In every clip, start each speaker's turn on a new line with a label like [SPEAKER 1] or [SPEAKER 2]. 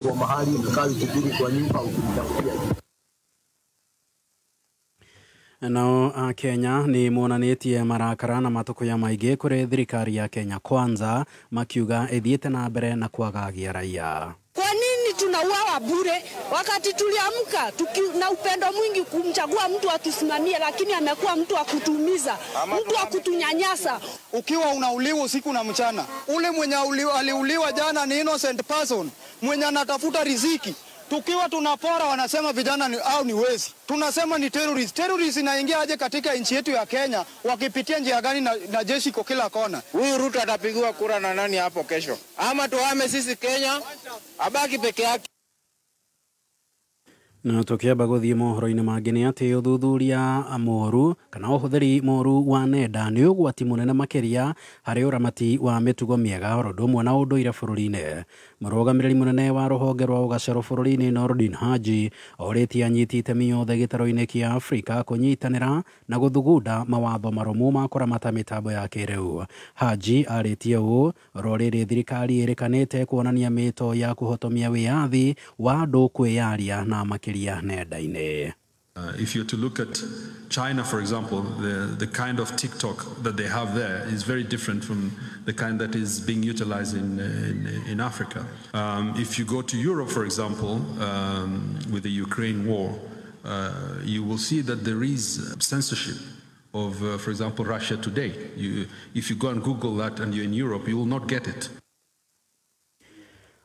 [SPEAKER 1] kwa mahali umekaa kibiri kwa nyumba ukitafutia.
[SPEAKER 2] Nao Kenya ni monanĩtie marakara na matũkũya maingĩ kũrĩ thirikari ya Kenya Kwanza makiuga ithiĩte na mbere na kwagagia raia.
[SPEAKER 3] Kwa nini tunauawa bure wakati tuliamka na upendo mwingi kumchagua mtu atusimamie, lakini amekuwa mtu akutumiza, mtu akutunyanyasa.
[SPEAKER 4] Ukiwa unauliwa usiku na mchana, ule mwenye aliuliwa jana ni innocent person mwenye anatafuta riziki. Tukiwa tunapora wanasema vijana ni wezi. Tunasema ni terrorist. Terrorist inaingia aje katika nchi yetu ya Kenya wakipitia njia gani na jeshi kwa kila kona?
[SPEAKER 5] Huyu Ruto atapigiwa kura na nani hapo kesho? Ama tuhame sisi Kenya abaki peke yake?
[SPEAKER 2] Na tukiamba guthii mohoro-inĩ mangĩ nĩ atĩ ũthuthuria moru kana ũhũthĩri moru wa nenda nĩ ũgwati mũnene makĩria harĩ ũramati wa mĩtugo mĩega oro ũndũ ũmwe na ũndũire bũrũri-inĩ. Mũrũgamĩrĩri mũnene wa rũhonge rwa ũgacĩru bũrũri-inĩ Nordin Haji orĩtie anyiti itemi yothe gĩtarũ-inĩ kĩa Afrika kũnyitanĩra na gũthugunda mawatho marũmu ma kũramata mĩtambo ya kĩrĩu. Haji arĩtie ũũ oro rĩrĩ thirikari ĩrĩkanĩte kuonania mĩto ya kũhotomia wĩyathi wa andũ kwĩyaria na makĩria.
[SPEAKER 6] If you're to look at China, for example, the kind of TikTok that they have there is very different from the kind that is being utilized in Africa. If you go to Europe, for example, with the Ukraine war, you will see that there is censorship of, for example, Russia Today. If you go and Google that and you're in Europe, you will not get it.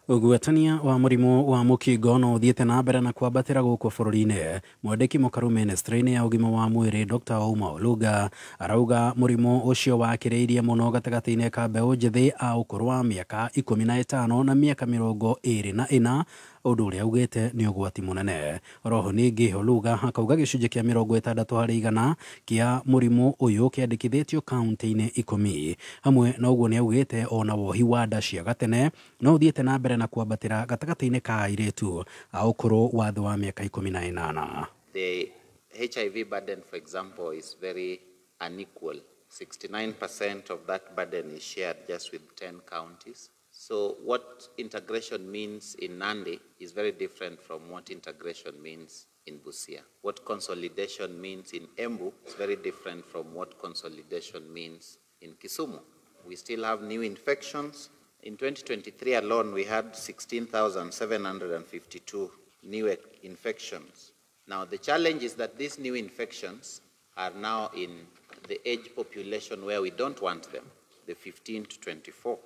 [SPEAKER 2] Ũgwatania wa mũrimũ wa mũkingo no ũthiĩte na mbere na kwambatĩra gũkũ bũrũri-inĩ. Mwandĩki mũkaru ministry-inĩ ya ũgima wa mwĩrĩ Dr. Ouma Oluga arauga mũrimũ ũcio wakĩrĩirie mũno gatagatĩ-inĩ ka mbeũ njĩthĩ a ũkũrũ wa mĩaka 15 na mĩaka 24 ũndũ ũrĩa augĩte nĩ ũgwati mũnene. Oroho ningĩ Oluga akauga gĩcunjĩ kĩa 60% kĩa mũrimũ ũyũ kĩandĩkithĩtio kaunti-inĩ 10. Hamwe na ũguo nĩ augĩte ona wohi wa nda cia gatene no ũthiĩte na mbere na kwambatĩra gatagatĩ-inĩ ka airĩtu a ũkũrũ wa thĩ wa mĩaka 18.
[SPEAKER 7] The HIV burden, for example, is very unequal. 69% of that burden is shared just with 10 counties. So what integration means in Nandi is very different from what integration means in Busia. What consolidation means in Embu is very different from what consolidation means in Kisumu. We still have new infections. In 2023 alone, we had 16,752 new infections. Now, the challenge is that these new infections are now in the age population where we don't want them, the 15 to 24.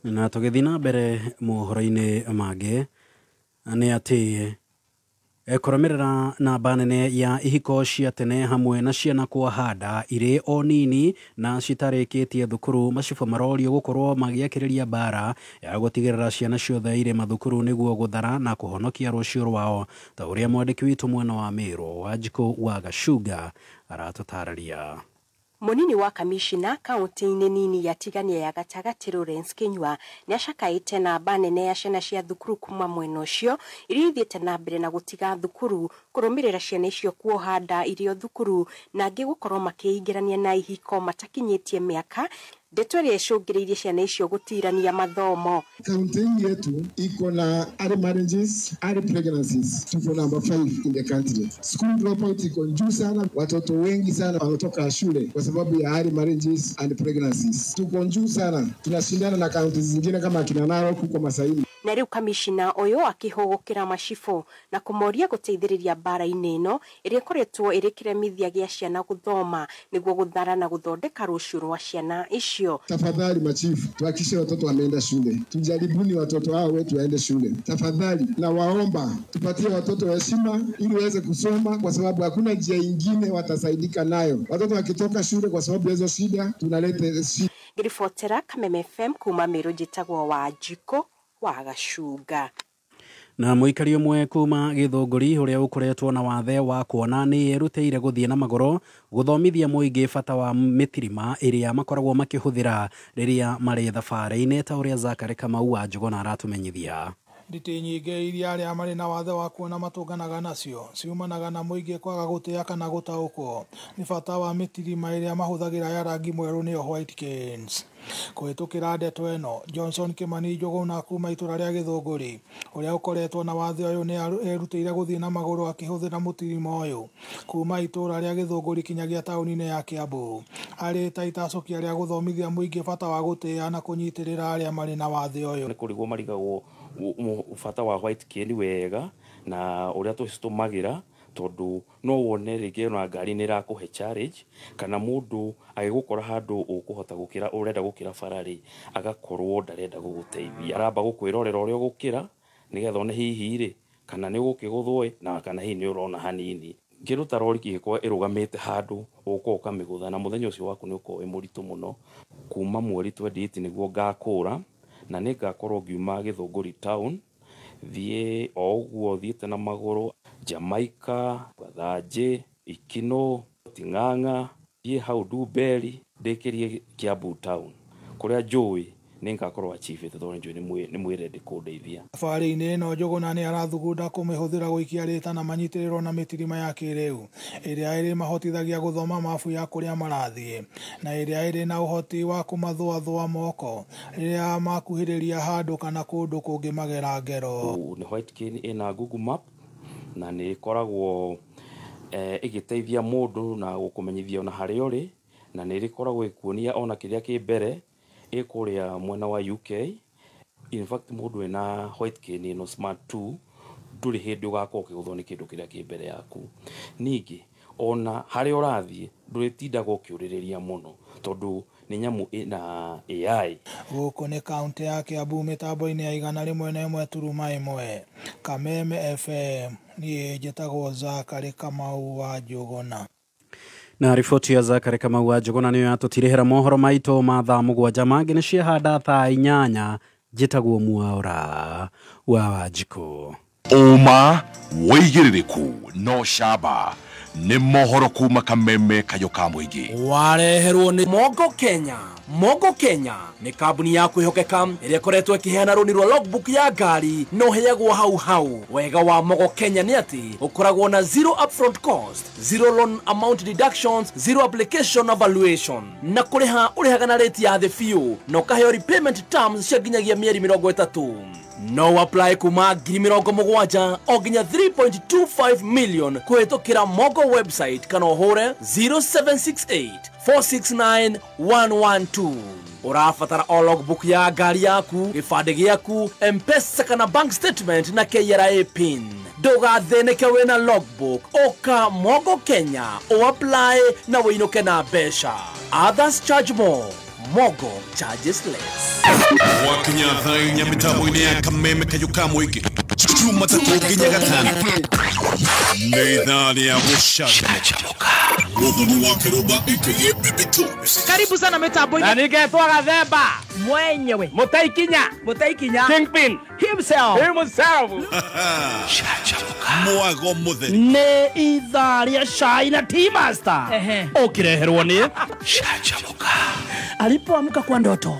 [SPEAKER 2] Na tũgĩthiĩ na mbere mohoro-inĩ mangĩ nĩ atĩ kũrũmĩrĩra namba nene ya ihiko cia tene hamwe na ciana kuoha nda irĩ o nini na citarĩkĩtie thukuru, macibũ marorio gũkorwo magĩakĩrĩria mbara ya gũtigĩrĩra ciana ciothe irĩ mathukuru nĩguo gũthara na kũhonokia rũciũ rwao, ta ũrĩa mwandĩki witũ mwena wa Meru Wanjikũ wa Gacuga aratũtarĩria.
[SPEAKER 8] Munini wa kamishina kaunti-inĩ nini ya Tigania ya Gatagatĩ Lawrence Kinyua nĩ acakaĩte namba nene ya ciana cia thukuru kuma mwena ũcio iria ithiĩte na mbere na gũtiga thukuru kũrũmĩrĩra ciana icio kuoha nda irĩ o thukuru na angĩ gũkorwo makĩingĩrania na ihiko matakinyĩtie mĩaka. Ndeto ĩrĩa icũngĩrĩirie ciana icio gũtirania mathomo.
[SPEAKER 9] Kaunti yetu iko na early marriages, early pregnancies. Tuko number 5 in the country. School dropout iko juu sana, watoto wengi sana wanatoka shule kwa sababu ya early marriages and pregnancies. Tuko juu sana. Tunashindana na kaunti zingine kama kina Narok huko Masaini.
[SPEAKER 8] Na rĩu kamishina ũyũ akĩhũgũkĩra macibũ na kũmoria gũteithĩrĩria mbara-inĩ ĩno ĩrĩa ĩkoretwo ĩrĩ kĩremithia gĩa ciana gũthoma nĩguo gũthara na gũthondeka rũciũ rwa ciana icio.
[SPEAKER 9] Tafadhali machifu, tuhakikishe watoto wameenda shule. Tujaribuni watoto hao wetu waende shule. Tafadhali na waomba tupatie watoto heshima ili waweze kusoma kwa sababu hakuna njia nyingine watasaidika nayo. Watoto wakitoka shule kwa sababu hizo shida tunaleta shida.
[SPEAKER 8] Ngiribotera Kameme FM kuma Meru njĩtagwo Wanjikũ wa Gacuga.
[SPEAKER 2] Na mũikari ũmwe kuma Gĩthũngũri ũrĩa ũkoretwo na wathe wa kuona nĩ erutĩire gũthiĩ na magũrũ gũthomithia mũingĩ bata wa mĩtirima ĩrĩa makoragwo makĩhũthĩra rĩrĩa marĩ thabarĩ-inĩ, ta ũrĩa Zakari Kamau wa Njũgũna aratũmenyithia.
[SPEAKER 10] Nditi nyingĩ iria arĩa marĩ na wathe wa kuona matũnganaga nacio ciumanaga na mũingĩ kwaga gũtĩa kana gũtaũkwo nĩ bata wa mĩtirima ĩrĩa mahũthagĩra ya rangi mwerũ nĩyo white canes. Kũhĩtũkĩra ndeto ĩno, Johnson Kimani Njũgũna kuma itũra rĩa Gĩthũngũri ũrĩa ũkoretwo na wathe ũyũ nĩ erutĩire gũthiĩ na magũrũ akĩhũthĩra mũtirima ũyũ kuma itũra rĩa Gĩthũngũri kinyagia taũni-inĩ ya Kiambu. Arĩ ta itacũkia rĩa gũthomithia mũingĩ bata wa gũtĩa na kũnyitĩrĩra arĩa marĩ na wathe ũyũ.
[SPEAKER 11] Nĩ kũrigwo marigagwo bata wa white cane wega na ũrĩa tũcitũmagĩra tondu no wone rĩngĩ na ngari nĩ ĩrakũhe challenge kana mũndũ agĩgũkora handũ ũkũhota gũkĩra ũrenda gũkĩra bararĩ agakorwo ndarenda gũgũteithia aramba gũkwĩrorera ũrĩa ũgũkĩra nĩgetha one hihi rĩ kana nĩ ũgũkĩgũthwo na kana hihi nĩ ũrona hanini ngĩruta rori kĩgĩkorwo ĩrũgamĩte handũ ũgũkorwo ũkamĩgũtha na mũthenya ũcio waku nĩ ũkorwo wĩ mũritũ mũno. Kuma mweri 28 nĩguo ngakũra na nĩ ngakorwo ngiuma Gĩthũngũri town thiĩ o ũguo thiĩte na magũrũ Jamaica, Gathanjĩ, Ikino, Ting'ang'a, thiĩ hau Ndumberi ndĩkĩrie Kiambu town kũrĩa njũĩ nĩ ngakorwo achievete tondũ njũĩ nĩ mwĩrendi kũndeithia.
[SPEAKER 10] Thabarĩ-inĩ ĩno Njũgũna nĩ arathugunda kũmĩhũthĩra gũikia rĩta na manyitĩrĩrwo na mĩtirima ya kĩrĩu ĩrĩa ĩrĩ mahotithagia gũthoma mabu ya kũrĩa marathiĩ na ĩrĩa ĩrĩ na ũhoti wa kũmathũathũa moko rĩrĩa makuhĩrĩria handũ kana kũndũ kũngĩ magera ngero.
[SPEAKER 11] Nĩ white cane ĩna Google Map na nĩ ĩkoragwo ĩgĩteithia mũndũ na gũkũmenyithia ona harĩa ũrĩ na nĩ ĩkoragwo ĩkuonia ona kĩrĩa kĩ mbere ĩkũrĩa mwena wa UK. In fact mũndũ ena white cane ĩno smart 2 ndũrĩ hĩndĩ ũgakorwo ũkĩgũthwo nĩ kĩndũ kĩrĩa kĩ mbere yaku. Ningĩ ona harĩa ũrathiĩ ndũrĩtindaga ũkĩũrĩrĩria mũno tondũ nĩ nyamũ ĩna AI.
[SPEAKER 10] Gũkũ nĩ kaunti ya Kiambu mĩtambo-inĩ ya 101.1 Kameme FM. Niĩ njĩtagwo Zakari Kamau wa Njũgũna.
[SPEAKER 2] Na riboti ya Zakari Kamau wa Njũgũna nĩyo yatũtirĩhĩra mohoro maitũ ma thaa mũgwanja mangĩ nĩ ciahanda thaa 8 njĩtagwo Mwaũra wa Wanjikũ.
[SPEAKER 12] Uma wĩigĩrĩrĩku no camba nĩ mohoro kuma Kameme kayo ka mũingĩ
[SPEAKER 13] wareherwo nĩ Mogo Kenya. Mogo Kenya nĩ kambuni ya kwĩhokeka ĩrĩa ĩkoretwo ĩkĩheana rũni rwa logbook ya ngari no heagwo hau. Wega wa Mogo Kenya nĩ atĩ ũkoragwo na zero upfront cost, zero loan amount deductions, zero application evaluation na kũrĩha ũrĩhaga na rate ya thĩ biũ na ũkaheo repayment terms cia nginyagia mĩeri 30. No apply kuma 70,000 o nginya 3.25 million kũhĩtũkĩra Mogo website kana ũhũre 0768 469 112. Ũrabatara o logbook ya ngari yaku, gĩbandĩ gĩaku, M-Pesa kana bank statement na KRA pin. Ndũgathĩnĩke wĩna logbook, ũka Mogo Kenya o apply na wĩinũke na mbeca. Others charge more. Mogo charges less.
[SPEAKER 12] Wakinya thainya mĩtambo-inĩ ya Kameme kayo ka mũingĩ Jumatatu nginya Gatano nĩ thaa rĩa gũcanjamũka. Mũthuri wa Kĩrũmba aka Bibi Tools.
[SPEAKER 14] Karibu sana mitambo-inĩ. Na ningetwa Gathemba mwenyewe Mutaikinya Kingpin himself.
[SPEAKER 12] Mwago mũtheri
[SPEAKER 14] nĩ ithaa rĩa cai na Tea Master ũkĩreherwo nĩ
[SPEAKER 12] Canjamũka.
[SPEAKER 14] Alipoamka kwa ndoto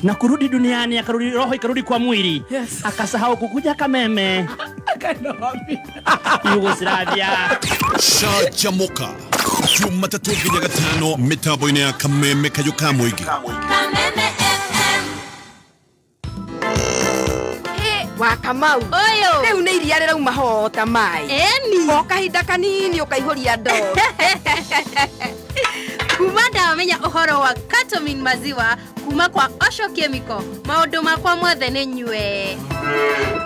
[SPEAKER 14] na kurudi duniani akarudi roho ikarudi kwa mwili akasahau kukuja Kameme akaenda wapi Yugoslavia.
[SPEAKER 12] Canjamũka Jumatatu nginya Gatano mĩtambo-inĩ ya Kameme kayo ka mũingĩ.
[SPEAKER 15] Kameme FM. Wa Kamau oyo rĩu nĩ iria rĩrauma hota mai eni o kahinda kanini ũkaihũria ndo kuma ndamenya ũhoro wa Katomin maziwa kuma kwa Osho Chemical maũndũ makwa mothe nĩ nyue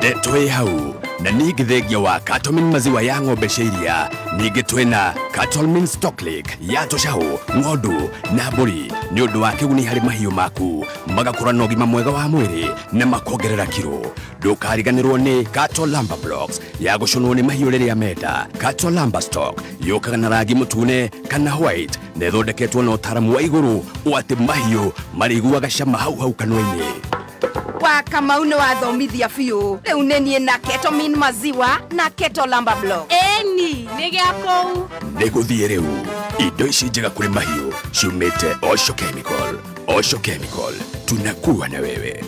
[SPEAKER 16] twĩ hau na ningĩ thengia wa Katomin maziwa ya ng'ombe cia iria ningĩ twĩna Katomin Stock Lake ya tũcaũ ng'ondu na mbũri nĩ ũndũ wa kĩguni harĩ mahiũ maku magakũra na ũgima mwega wa mwĩrĩ na makongerera kiro. Ndũkariganĩrwo nĩ Cattle Lumber Blocks ya gũconwo nĩ mahiũ rĩrĩa menda. Cattle Lumber Stock yũkaga na rangi mũtune kana white na ĩthondeketwo na ũtaramu wa igũrũ atĩ mahiũ marĩiguaga cama hau kanua-inĩ.
[SPEAKER 15] Wa Kamau nĩ wathomithia biũ rĩu nĩ niĩ na Katomin maziwa na Cattle Lumber Block eni nĩ gĩakũu
[SPEAKER 16] nĩ gũthiĩ rĩu. Indo ici njega kũrĩ mahiũ ciumĩte Osho Chemical. Osho Chemical tunakuwa na wewe.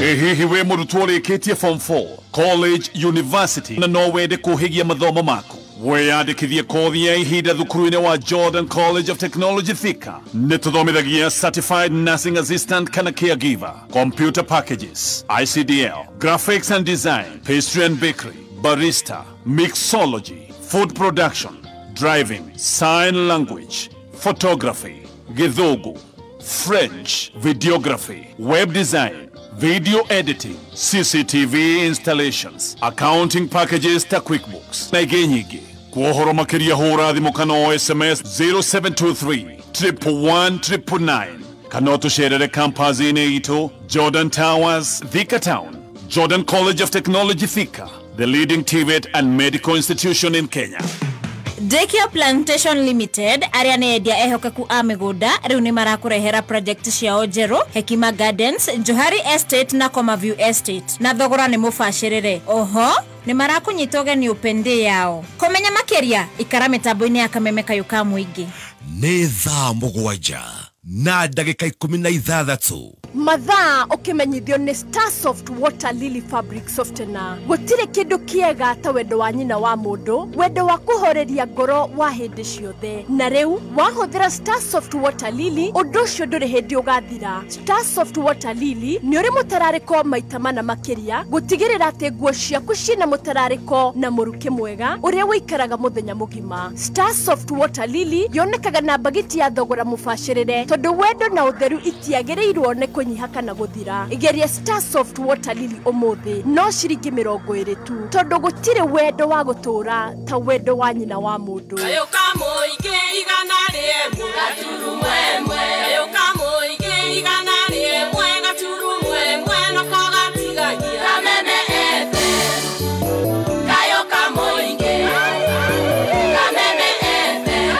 [SPEAKER 12] Hihi we murutwo rĩkĩtie form 4 college university na no wende kũhĩgia mathomo maku weyandĩkithie kothi ya ihinda thukuru-inĩ wa Jordan College of Technology Thika nĩ tũthomithagia certified nursing assistant kana caregiver, computer packages, ICDL, graphics and design, pastry and bakery, barista, mixology, food production, driving, sign language, photography, Githogo, French, videography, web design, video editing, CCTV installations, accounting packages ta QuickBooks. Na ingĩ nyingĩ. Kuohoro makĩria hũra thimũ kana o SMS 0723 111 999 kana ũtũcerere campus-inĩ itũ Jordan Towers, Thika Town. Jordan College of Technology Thika, the leading TVET and medical institution in Kenya.
[SPEAKER 17] Daycare Plantation Limited aria ne endia ehokeku a migunda riu ni marakurehera project ciao njeru Hekima Gardens, Johari Estate na Comaview Estate na thogora ni mubashirire. Oho ni marakunyita ni upende yao. Komenya makeria ikara mitambo-ini ya Kameme Kayuka Muingi.
[SPEAKER 18] Nĩ thaa mũgwanja na ndagĩka 16
[SPEAKER 19] mathaa ukimenyithio ni Starsoft Water Lily Fabric Softener. Gutire kindu kiega ta wendo wa nyina wa mundu, wendo wa kuhoreria ngoro wa hindi ciothe. Na riu wahuthira Starsoft Water Lily undu ucio nduri hindi ugathira. Starsoft Water Lily ni uri mutarariko maita mana makiria gutigirira ati nguo ciaku cina mutarariko na muruke mwega uria wikaraga muthenya mugima. Starsoft Water Lily yonekaga na bagiti ya thogora mubashirire tondu wendo na utheru itiagirirwo ne kunyiha kana guthira. Igeria Starsoft Water Lily umuthi no ciringi 20 tu tondu gutire wendo wa gutura ta wendo wa nyina wa mundu.
[SPEAKER 20] Kayuka Muingi igana rimwe gaturu mwemwe. Kayuka Muingi igana rimwe gaturu mwemwe no kogatigagia Kameme FM. Kayuka Muingi Kameme FM.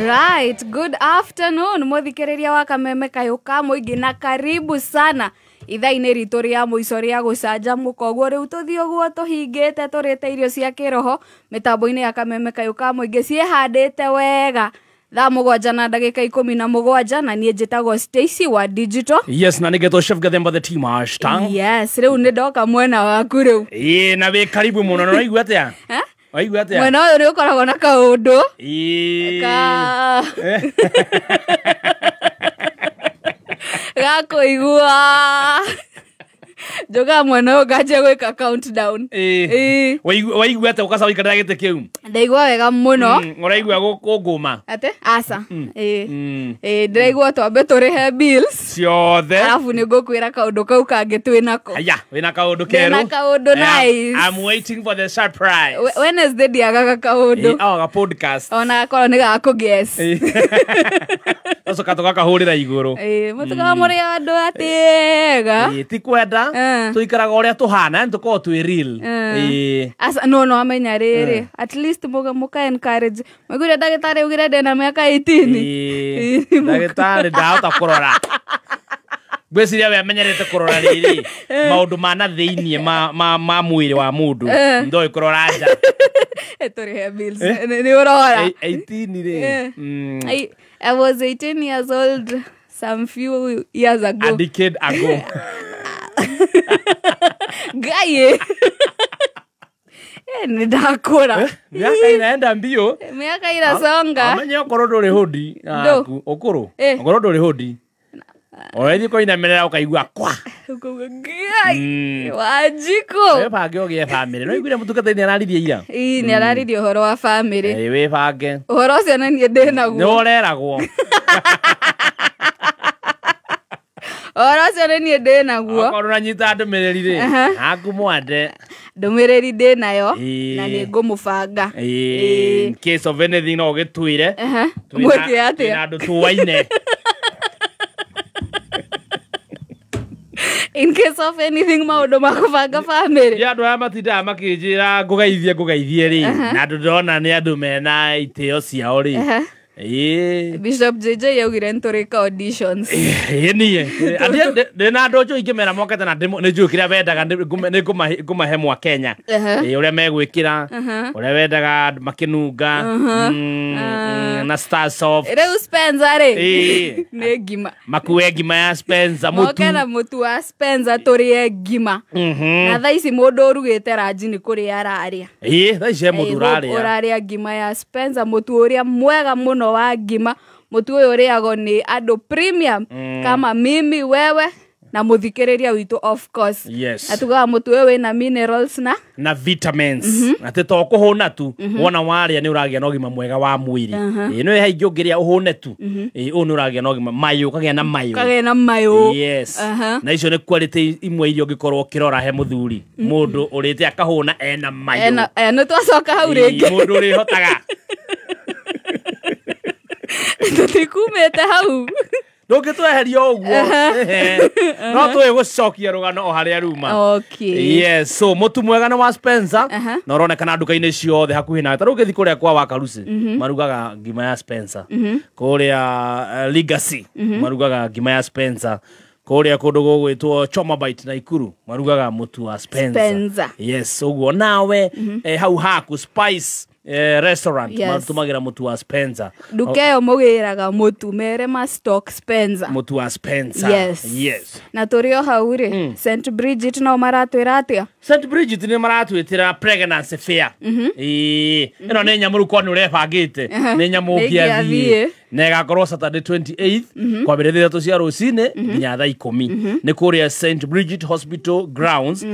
[SPEAKER 21] Right, good afternoon muthikiriria wa Kameme Kayuka Muingi na karibu sana ithaa-inĩ ritũ rĩa mũico rĩa gũcanjamũka ũguo rĩu tũthiĩ ũguo tũhingĩte tũrĩte irio cia kĩroho mĩtambo-inĩ ya Kameme Kayuka Muingi ciĩhandĩte wega thaa 7:17 na niĩ njĩtagwo Stacy wa Digital.
[SPEAKER 13] Yes, na nĩgetwo chef Gathemba the team hashtag.
[SPEAKER 21] Yes, rĩu nĩ ndoka mwena waku rĩu.
[SPEAKER 13] Na wĩ karibu mũno, na ũraigua atĩa? Waigua atĩa?
[SPEAKER 21] Mwena ũyũ nĩ ũkoragwo na kaũndũ. Gakuigua Joga mwena ũyũ nganje gwĩka countdown.
[SPEAKER 13] Waigua atĩa ũkaca ũikarĩra gĩtĩ kĩu?
[SPEAKER 21] Ndaigua wega mũno.
[SPEAKER 13] Ũraigua gũkũngũma?
[SPEAKER 21] Ate? Aca. Ndaigua twambe tũrĩhe bills
[SPEAKER 13] ciothe.
[SPEAKER 21] Alafu nĩ ngũkwĩra kaũndũ kau kangĩ twĩnako.
[SPEAKER 13] Aya, wĩna kaũndũ kerũ? Wĩna
[SPEAKER 21] kaũndũ nice.
[SPEAKER 13] I'm waiting for the surprise.
[SPEAKER 21] Wednesday ndiagaga kaũndũ.
[SPEAKER 13] Ga podcast.
[SPEAKER 21] Ona gakorwo nĩ gakũ guess.
[SPEAKER 13] Ũcoka tũgakahũrĩra igũrũ.
[SPEAKER 21] Mũtukaga mũrĩ andũ atĩega.
[SPEAKER 13] Ti kwenda tuikaraga ũrĩa tũhana tũkorwo twĩ real.
[SPEAKER 21] Asa no amenya rĩrĩ at least mũka encourage mwĩgũire ndagĩtarĩ ugire ndena mĩaka 18.
[SPEAKER 13] Ndagĩtarĩ ndahota kũrora gwĩciria we amenyerete kũrora rĩrĩ maũndũ mana thĩinĩ ma mwĩrĩ wa mũndũ ndoĩ kũrora nja.
[SPEAKER 21] Tũrĩhe bills nĩ ũrora
[SPEAKER 13] 18 rĩ.
[SPEAKER 21] I was 18 years old some few years ago.
[SPEAKER 13] A decade ago.
[SPEAKER 21] Gaye. Ndakora.
[SPEAKER 13] Miaka inaenda mbio.
[SPEAKER 21] Miaka inasonga.
[SPEAKER 13] Amenya ũkorwo ndũrĩ hodi ũkũrũ. Ũkorwo ndũrĩ hodi. Orethi ko inamerera ukaigua kwa.
[SPEAKER 21] Wajiko.
[SPEAKER 13] We bange ogie family. No igwire mũtungata-inĩ araririe ira.
[SPEAKER 21] Nĩ araririe ũhoro wa family.
[SPEAKER 13] We bange.
[SPEAKER 21] Ũhoro ũcio nĩ niĩ ndĩnaguo.
[SPEAKER 13] Nĩ ũreragwo.
[SPEAKER 21] Ora cione ni ndĩnaguo.
[SPEAKER 13] Okorwo ũranyita ndũmĩrĩri rĩ, akumwande.
[SPEAKER 21] Ndũmĩrĩri ndĩnayo na nĩ ngũmũbanga.
[SPEAKER 13] In case of anything no ũgĩtwĩre.
[SPEAKER 21] Mwĩke atĩa?
[SPEAKER 13] Twĩna andũ tũwaine.
[SPEAKER 21] In case of anything maũndũ ma kũbanga family.
[SPEAKER 13] Ya andũ aya matindaga makĩnjĩra ngũgeithie rĩ, na andũ ndĩrona nĩ andũ mena itĩo ciao rĩ.
[SPEAKER 21] Bishop JJ yaugire nturika auditions.
[SPEAKER 14] Nie. Ndina ndojo ingimera mokete na nä njå kä rä a wendaga nä ngå mahe mwa Kenya å rä a megwä kä ra å rä a wendaga makä nunga na Starsoft
[SPEAKER 21] rä u Spencer rä nä ngima
[SPEAKER 14] makue ngima ya Spencer
[SPEAKER 21] moke na mutu wa Spencer tå rä e ngima na thaa ici må ndå å rugä te ranji nä kå rä ararä
[SPEAKER 14] thaa ici må ndå å
[SPEAKER 21] rarä a ngima ya Spencer må tu å rä a mwega må no wa ngima mutu uyu riago ni andu premium kama mimi wewe na muthikiriria witu of course atugaga mutu uyu wina minerals na
[SPEAKER 14] vitamins ati to kuhuna tu wona waria ni uragia na ugima mwega wa mwiri no haingi ungiria uhune tu u ni uragia na ugima mayo kagia na mayo na icio ni quality imwe irio ngikorwo kirora he muthuri mundu urite akahuna ena mayo
[SPEAKER 21] no twacoka hau ringi
[SPEAKER 14] mundu uri hotaga
[SPEAKER 21] tutikumete hau
[SPEAKER 14] ndungitweheria uguo no tuwe gucokia rugano o haria ruma so mutu mwega na wa Spencer na uronekana nduka-ini ciothe hakuhi na ta rugithi kuria kwa Wakarusi marugaga ngima ya Spencer kuria Legacy marugaga ngima ya Spencer kuria kundu gugwitwo Chomabite na Ikuru marugaga mutu wa Spencer uguo nawe hau haku Spice restaurant matumagira mutu wa Spencer
[SPEAKER 21] dukeyo mugiraga mutu mere ma stock Spencer
[SPEAKER 14] mutu wa Spencer
[SPEAKER 21] na turio hauri St Bridget no maratwira atia
[SPEAKER 14] St Bridget ni maratwitira pregnancy fair ino ni nyamuru kwa nure bangite ni nyamu kiathie nega korwo Saturday 28th kwa birithia tu cia rucine nginya thaa 10 ni kuria St Bridget Hospital grounds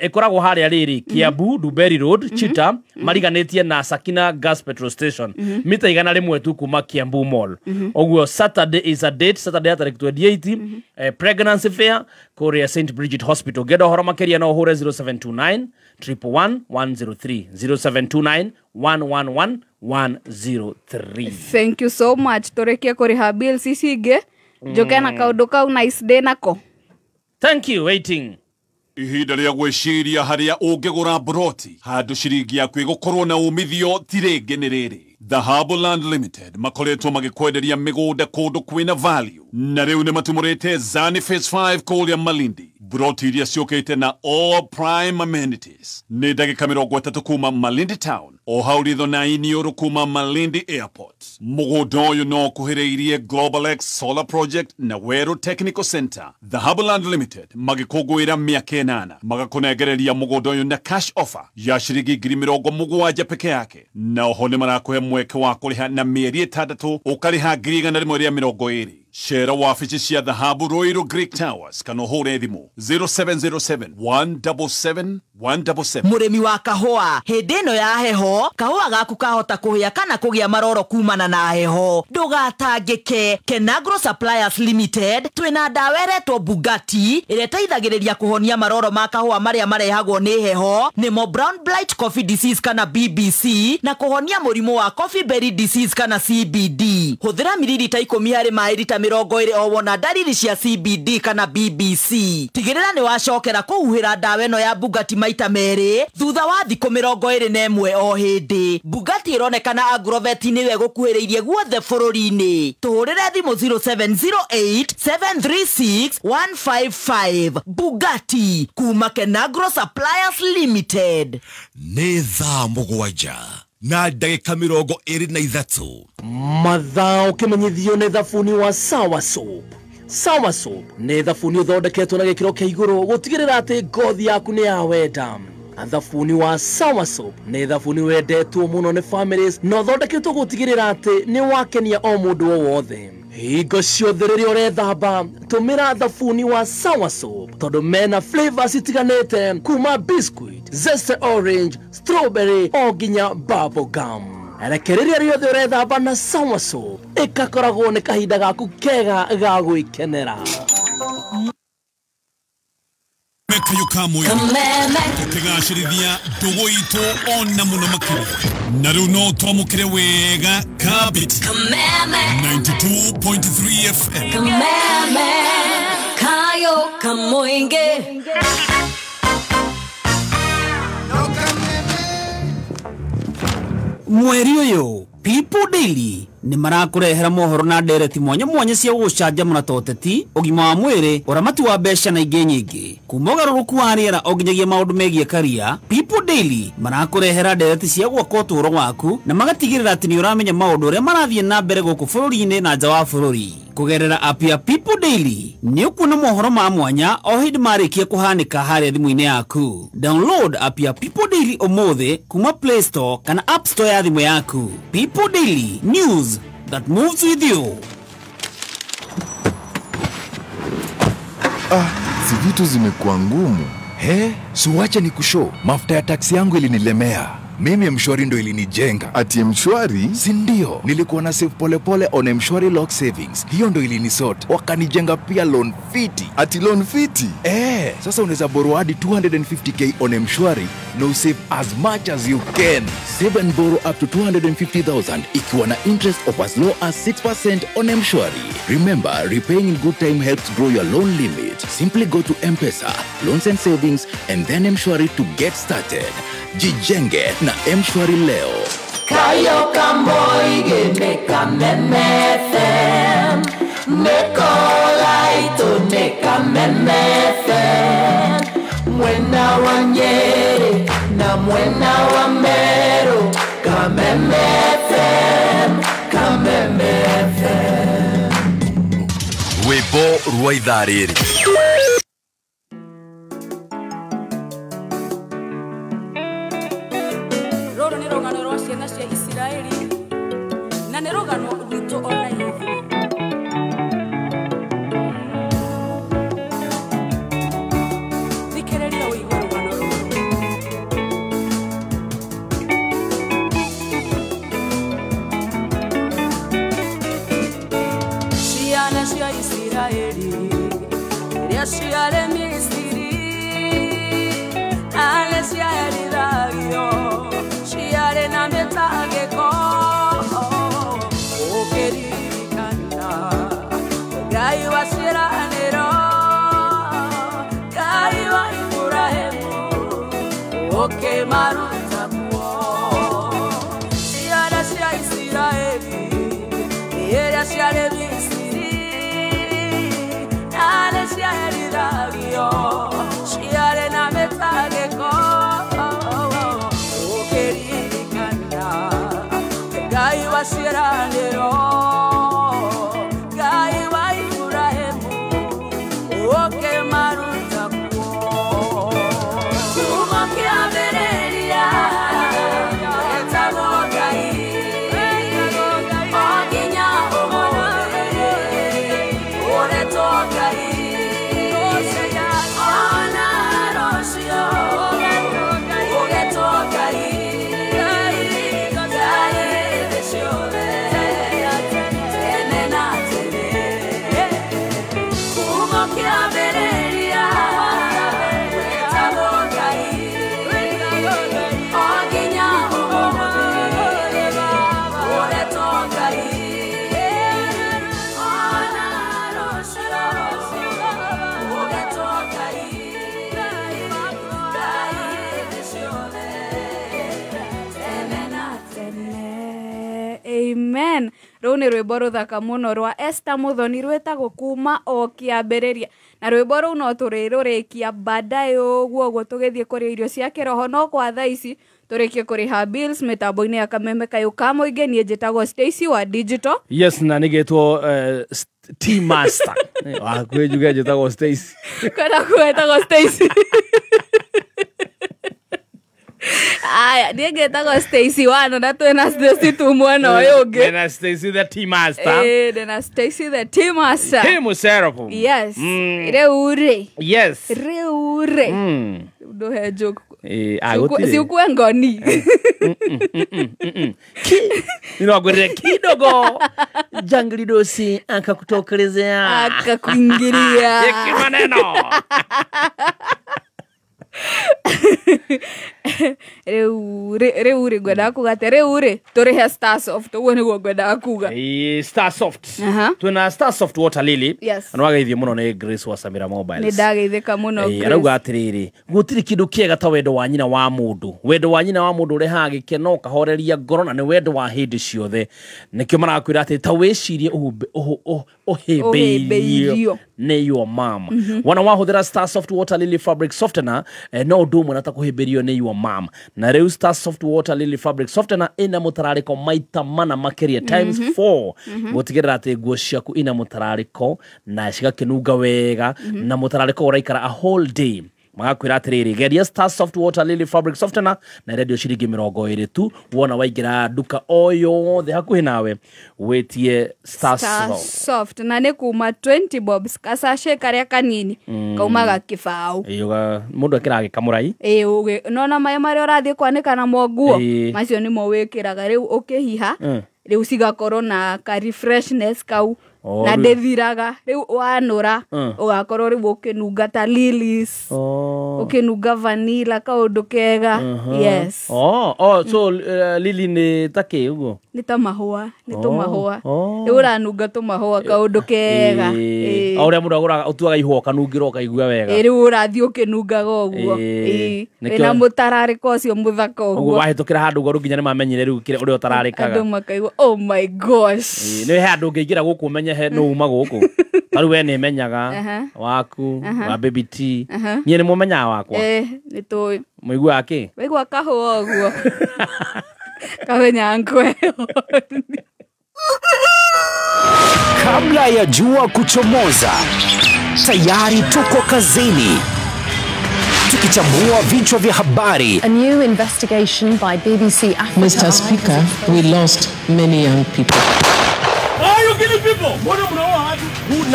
[SPEAKER 14] ikoragwo haria riri Kiambu Duberry Road Chita mariganitie na Sakina Gas Petrol Station mita igana rimwe tu kuma Kiambu Mall oguo Saturday is a date Saturday tarehe 28 pregnancy fair kuria St Bridget Hospital geda horo makeria no hore 0729 111 103 0729 111 103.
[SPEAKER 21] Thank you so much. Torekia kuriha bill sisige. Jokena kaundu kau nice day nako.
[SPEAKER 14] Thank you. Waiting.
[SPEAKER 12] Ihinda ria gwiciria haria ungigura broti handu ciringi yaku igukorwo na umithio tirenge ni riri. The Harbourland Limited makoretwo magikwenderia migunda kundu kwina value na riu ni matumurite Zani Phase 5 kuria Malindi broti iria ciukite na all prime amenities ni ndagika 30 kuma Malindi town o hauritho na iniuru kuma Malindi airport mugunda uyu no kuhiriirie Global X Solar Project na Weru Technical Center. The Harbourland Limited magikugwira miaka 8 magakunegereria mugunda uyu na cash offer ya shiringi 70,000 peke yake na oho ni marakuhe mweke wa kuriha na mieri 6 ukariha 120,000. Shera wafichi cia Dhahabu Royal Greek Towers kana hore thimu 0707 177 177.
[SPEAKER 1] Muremi wa kahua hindi ino ya heho kahua gaku kahota kuhia kana kugia maroro kumana na heho ndugatangike. Kenagro Suppliers Limited twina ndawa iretwo Bugatti iria iteithagiriria kuhonia maroro ma kahua maria marehagwo ni heho nimo brown blight coffee disease kana BBC na kuhonia murimu wa coffee berry disease kana CBD. Huthira mililita 10 hari mairita 20 o wona dalili cia CBD kana BBC. Tigirira ni wacokera kuuhira ndawa ino ya Bugatti maita meri thutha wa thikũ 21 o hindi. Bugatti ironekana Agrovet niwe gukuhiriirie guothe bururi-ini. Tuhurire thimu 0708 736 155. Bugatti kuma Kenagro Suppliers Limited.
[SPEAKER 18] Nĩ thaa 7 na ndagĩka 23
[SPEAKER 13] mathaa ũkĩmenyithio nĩ thabuni wa Sawa Soap. Sawa Soap nĩ thabuni ũthondeketwo na gĩkĩro kĩa igũrũ gũtigĩrĩra atĩ ngothi yaku nĩ ya wenda. Thabuni wa Sawa Soap nĩ thabuni wendetwo mũno nĩ families na ũthondeketwo gũtigĩrĩra atĩ nĩ wakenia o mũndũ o wothe. Hingo ciothe rĩrĩa ũrethamba tũmĩra thabuni wa Sawa Soap tondũ mena flavors itiganĩte kuma biscuit, zesty orange, strawberry o nginya bubble gum. Rekereria rĩothe ũrethamba na Sawa Soap ĩkakoragwo nĩ kahinda gaku kega ga gwĩkenera.
[SPEAKER 12] Kayo kamwe tukigashirithia ndugu itu ona muno makiri na riu no twamukire wega Kabit 92.3 FM
[SPEAKER 20] kayo kamoinge
[SPEAKER 13] Mweri uyu People Daily
[SPEAKER 3] ni marakurehera mohoro na ndereti mwanya mwanya cia gucanjamũra toteti ũgima wa mwĩrĩ ũramati wa mbeca na ingĩ nyingĩ kuma ũgarũrũku wa rĩera o nginyagia maũndũ megiĩ career. People Daily marakurehera ndereti cia gwaka ũtũũro waku na magatigĩrĩra atĩ nĩ ũramenya maũndũ ũrĩa marathiĩ na mbere gũkũ bũrũri-inĩ na nja wa bũrũri. Kugerera app ya People Daily ni ukuona mohoro ma mwanya o hindi marĩkia kũhanĩka harĩa thimũ-inĩ yaku. Download app ya People Daily ũmũthĩ kuma Play Store kana App Store ya thimũ yaku. People Daily, news that moves with you.
[SPEAKER 22] Si vitu zimekuwa ngumu. Suwacha ni kushow. Mafuta ya taksi yangu ilinilemea. Mimi Mshwari ndo ilinijenga.
[SPEAKER 23] Ati Mshwari?
[SPEAKER 22] Si ndio. Nilikuwa na save polepole on Mshwari Lock Savings. Hiyo ndo ilinisort. Wakanijenga pia loan fiti.
[SPEAKER 23] Ati loan fiti?
[SPEAKER 22] Sasa unaweza borrow hadi 250k on Mshwari na usave as much as you can. Save and borrow up to 250,000 ikiwa na interest of as low as 6% on Mshwari. Remember, repaying in good time helps grow your loan limit. Simply go to M-Pesa, Loans and Savings, and then Mshwari to get started. Jijenge na Mshwari leo.
[SPEAKER 20] Kayo kamoige neka memefem Mekola ito neka memefem Mwena wa Nyeri na mwena wa Meru Kamemefem, kamemefem
[SPEAKER 22] Webo Ruwaidhariri.
[SPEAKER 20] Shiare Misiri, ale shiare Lagio, shiare Nametageko, O Kerikanda, Gai Washiranero, Gai Waimurahemu, O Kemarutamu, Shiara Shia Israeli, Yera Shiare Misiri, ale shiare Lagio, shiare Nametageko, O Kerikanda, Gai Washiranero, Gai Waimurahemu, O Kemarutamu, Kumokia Berelia, Etano Gai, Oginya Omore, Oreto Gai,
[SPEAKER 21] Amen. Rũu nĩ rwĩmbo rũthaka mũno rwa Esther Muthoni rwĩtagwo kuma o kĩambĩrĩria. Na rwĩmbo rũu no tũrĩrũrĩkia baadaye ũguo ũguo tũgĩthiĩ kũrĩa irio cia kĩroho, no kwa thaa ici tũrĩkie kũrĩha bills mĩtambo-inĩ ya Kameme Kayũ ka mũingĩ. Niĩ njĩtagwo Stacy wa Digital.
[SPEAKER 14] Yes, na nĩgĩtwo Team Master. Wakwĩ njuge njĩtagwo Stacy.
[SPEAKER 21] Kana kwĩtagwo Stacy. Aya, nĩgetagwo Stacy wano na twĩna Stacy tu mwena ũyũ ũngĩ.
[SPEAKER 14] Twĩna Stacy the Team Master.
[SPEAKER 21] Ndĩna Stacy the Team Master.
[SPEAKER 14] Team Seraphim.
[SPEAKER 21] Yes. Rĩu rĩ.
[SPEAKER 14] Yes.
[SPEAKER 21] Rĩu rĩ. Ndũhe joke.
[SPEAKER 14] Si
[SPEAKER 21] ukue ngoni.
[SPEAKER 14] Ninagwere kidogo. Jangli dosi akakutokelezea.
[SPEAKER 21] Akakuingilia.
[SPEAKER 14] Cheki maneno.
[SPEAKER 21] Rĩu rĩ ngwenda kugate rĩu rĩ tũrĩhe Starsoft ũguo nĩguo ngwenda kuga.
[SPEAKER 14] Starsoft. Twina Starsoft Water Lily.
[SPEAKER 21] Yes.
[SPEAKER 14] No ageithie muno nĩ Grace wa Samira Mobiles.
[SPEAKER 21] Nĩ ndageithĩka muno Grace.
[SPEAKER 14] Arauga atiriri gũtirĩ kĩndũ kĩega ta wendo wa nyina wa mũndũ. Wendo wa nyina wa mũndũ ũrehaga gĩkeno kahoreria ngoro na nĩ wendo wa hĩndĩ ciothe. Nĩkĩo marakwĩra atĩ ta wĩcirie ũhĩmbĩirio nĩ your mom. Wana wahũthĩra Starsoft Water Lily Fabric Softener no ũndũ ũmwe na ta kũhĩmbĩrio nĩ your mom. Na rĩu Starsoft Water Lily Fabric Softener ina mũtararĩko maita mana makĩria times 4 gũtigĩrĩra atĩ nguo ciaku ina mũtararĩko na cigakĩnunga wega na mũtararĩko ũraikara a whole day. Magakwĩra atĩrĩrĩ geria Starsoft Water Lily Fabric Softener na redio ciringi 20 tu wona waingĩra duka o yothe hakuhĩ nawe wĩtie
[SPEAKER 21] Starsoft na nĩ kuma 20 bobs kasashe karĩa kanini kaumaga kĩbaũ
[SPEAKER 14] mũndũ ekĩraga gĩkamũrai
[SPEAKER 21] nona maĩ marĩa ũrathiĩ kwanĩka na monguo macio nĩmo wĩkĩraga rĩu ũkĩhiha rĩu cigakorwo na ka refreshness kau na ndethiraga rĩu wanũra ũgakorwo rĩu ũkĩnunga ta lilies ũkĩnunga vanilla kaũndũ kega. Yes.
[SPEAKER 14] So lily nĩ takĩ ũguo
[SPEAKER 21] nĩ ta mahũa nĩ tũmahũa rĩu ũranunga tũmahũa kaũndũ kega
[SPEAKER 14] ũrĩa mũndũ agũraga ũtuaga ihũa ũkanungĩrwo ũkaigua wega
[SPEAKER 21] rĩu ũrathiĩ ũkĩnungaga ũguo wĩna mũtararĩko ũcio mũthaka ũguo
[SPEAKER 14] wahĩtũkĩra handũ ũguo nginya nĩmamenyire rĩu ũrĩa ũtararĩkaga
[SPEAKER 21] andũ makaigua oh my gosh
[SPEAKER 14] nĩ he handũ ũngĩingĩra gũkũ ũmenye he no uma gũkũ tarĩu we nĩ menyaga waku wa baby T niĩ nĩ mũmenyaga wakwa
[SPEAKER 21] nĩ tũĩ
[SPEAKER 14] mũigua kĩ
[SPEAKER 21] waigua kahũa ũguo kawenyankwe.
[SPEAKER 4] Kabla ya jua kuchomoza, tayari tuko kazini tukichambua vichwa vya habari.
[SPEAKER 5] A new investigation by BBC Africa.
[SPEAKER 23] Mr. Speaker, we lost many young people.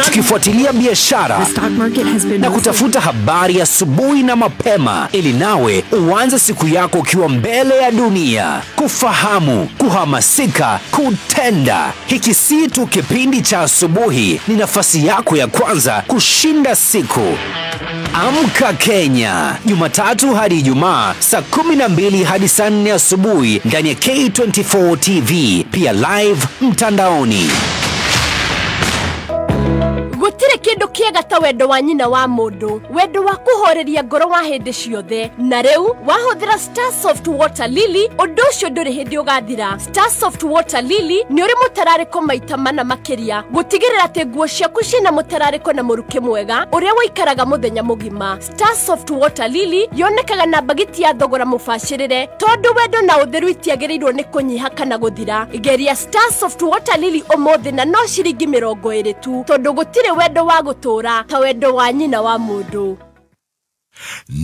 [SPEAKER 4] Tukifuatilia biashara na kutafuta habari asubuhi na mapema ili nawe uanze siku yako ukiwa mbele ya dunia. Kufahamu, kuhamasika, kutenda. Hiki si tu kipindi cha asubuhi, ni nafasi yako ya kwanza kushinda siku. Amka Kenya, Jumatatu hadi Ijumaa saa 12 hadi saa 4 asubuhi ndani ya K24 TV, pia live mtandaoni.
[SPEAKER 19] Gutire kindu kiega ta wendo wa nyina wa mundu, wendo wa kuhoreria ngoro wa hindi ciothe. Na riu wahuthira Starsoft Water Lily, undu ucio nduri hindi ugathira. Starsoft Water Lily ni uri mutarariko maita mana makiria gutigirira ati nguo ciaku cina mutarariko na muruke mwega uria waikaraga muthenya mugima. Starsoft Water Lily yonekaga na bagiti ya thogora mubashirire tondu wendo na utheru itiagirirwo ni kunyiha kana guthira. Geria Starsoft Water Lily umuthi na no ciringi 20 tu tondu gutire wendo wa gutura ta wendo wa nyina wa mundu.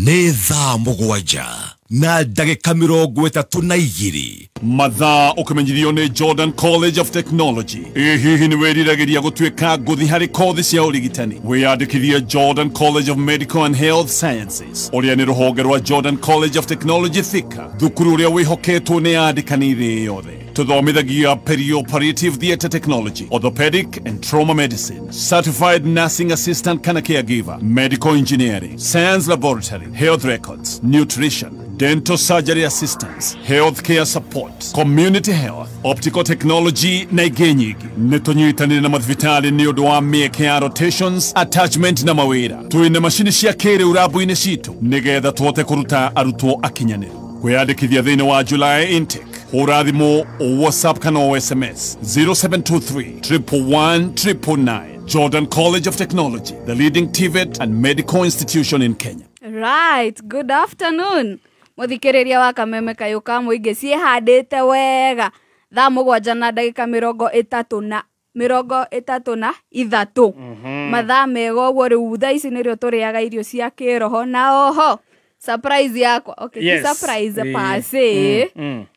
[SPEAKER 18] Nĩ thaa mũgwanja na ndagĩka 32
[SPEAKER 12] mathaa ũkĩmenyithio nĩ Jordan College of Technology. Hihi nĩ wĩriragĩria gũtuĩka ngũthi harĩ kothi cia ũrigitani? Wĩyandĩkithie Jordan College of Medical and Health Sciences, ũrĩa nĩ rũhonge rwa Jordan College of Technology Thika, thukuru ũrĩa wĩhoketwo nĩ andĩkani thĩ yothe. Tuthomithagia perioperative theatre technology, orthopedic and trauma medicine, certified nursing assistant kana caregiver, medical engineering, science laboratory, health records, nutrition, dental surgery assistance, healthcare support, community health, optical technology na ingĩ nyingĩ. Nĩtũnyitanĩire na mathibitarĩ nĩ ũndũ wa mĩeke ya rotations, attachment na mawĩra. Twĩna macini cia kĩrĩu rabu-inĩ citũ nĩgetha tuhote kũruta arutwo akinyanĩru. Kwĩyandĩkithia thĩinĩ wa July intake, hũra thimũ o WhatsApp kana o SMS 0723 111 999. Jordan College of Technology, the leading TVET and medical institution in Kenya.
[SPEAKER 21] Right, good afternoon. Muthikĩrĩria wa Kameme Kayuka mũingĩ ciĩhandĩte wega. Thaa 7 na ndagĩka 33. Mathaa mega ũguo rĩu thaa ici nĩrĩo tũrĩaga irio cia kĩroho na oho surprise yakwa. Okay, yes. Surprise pase.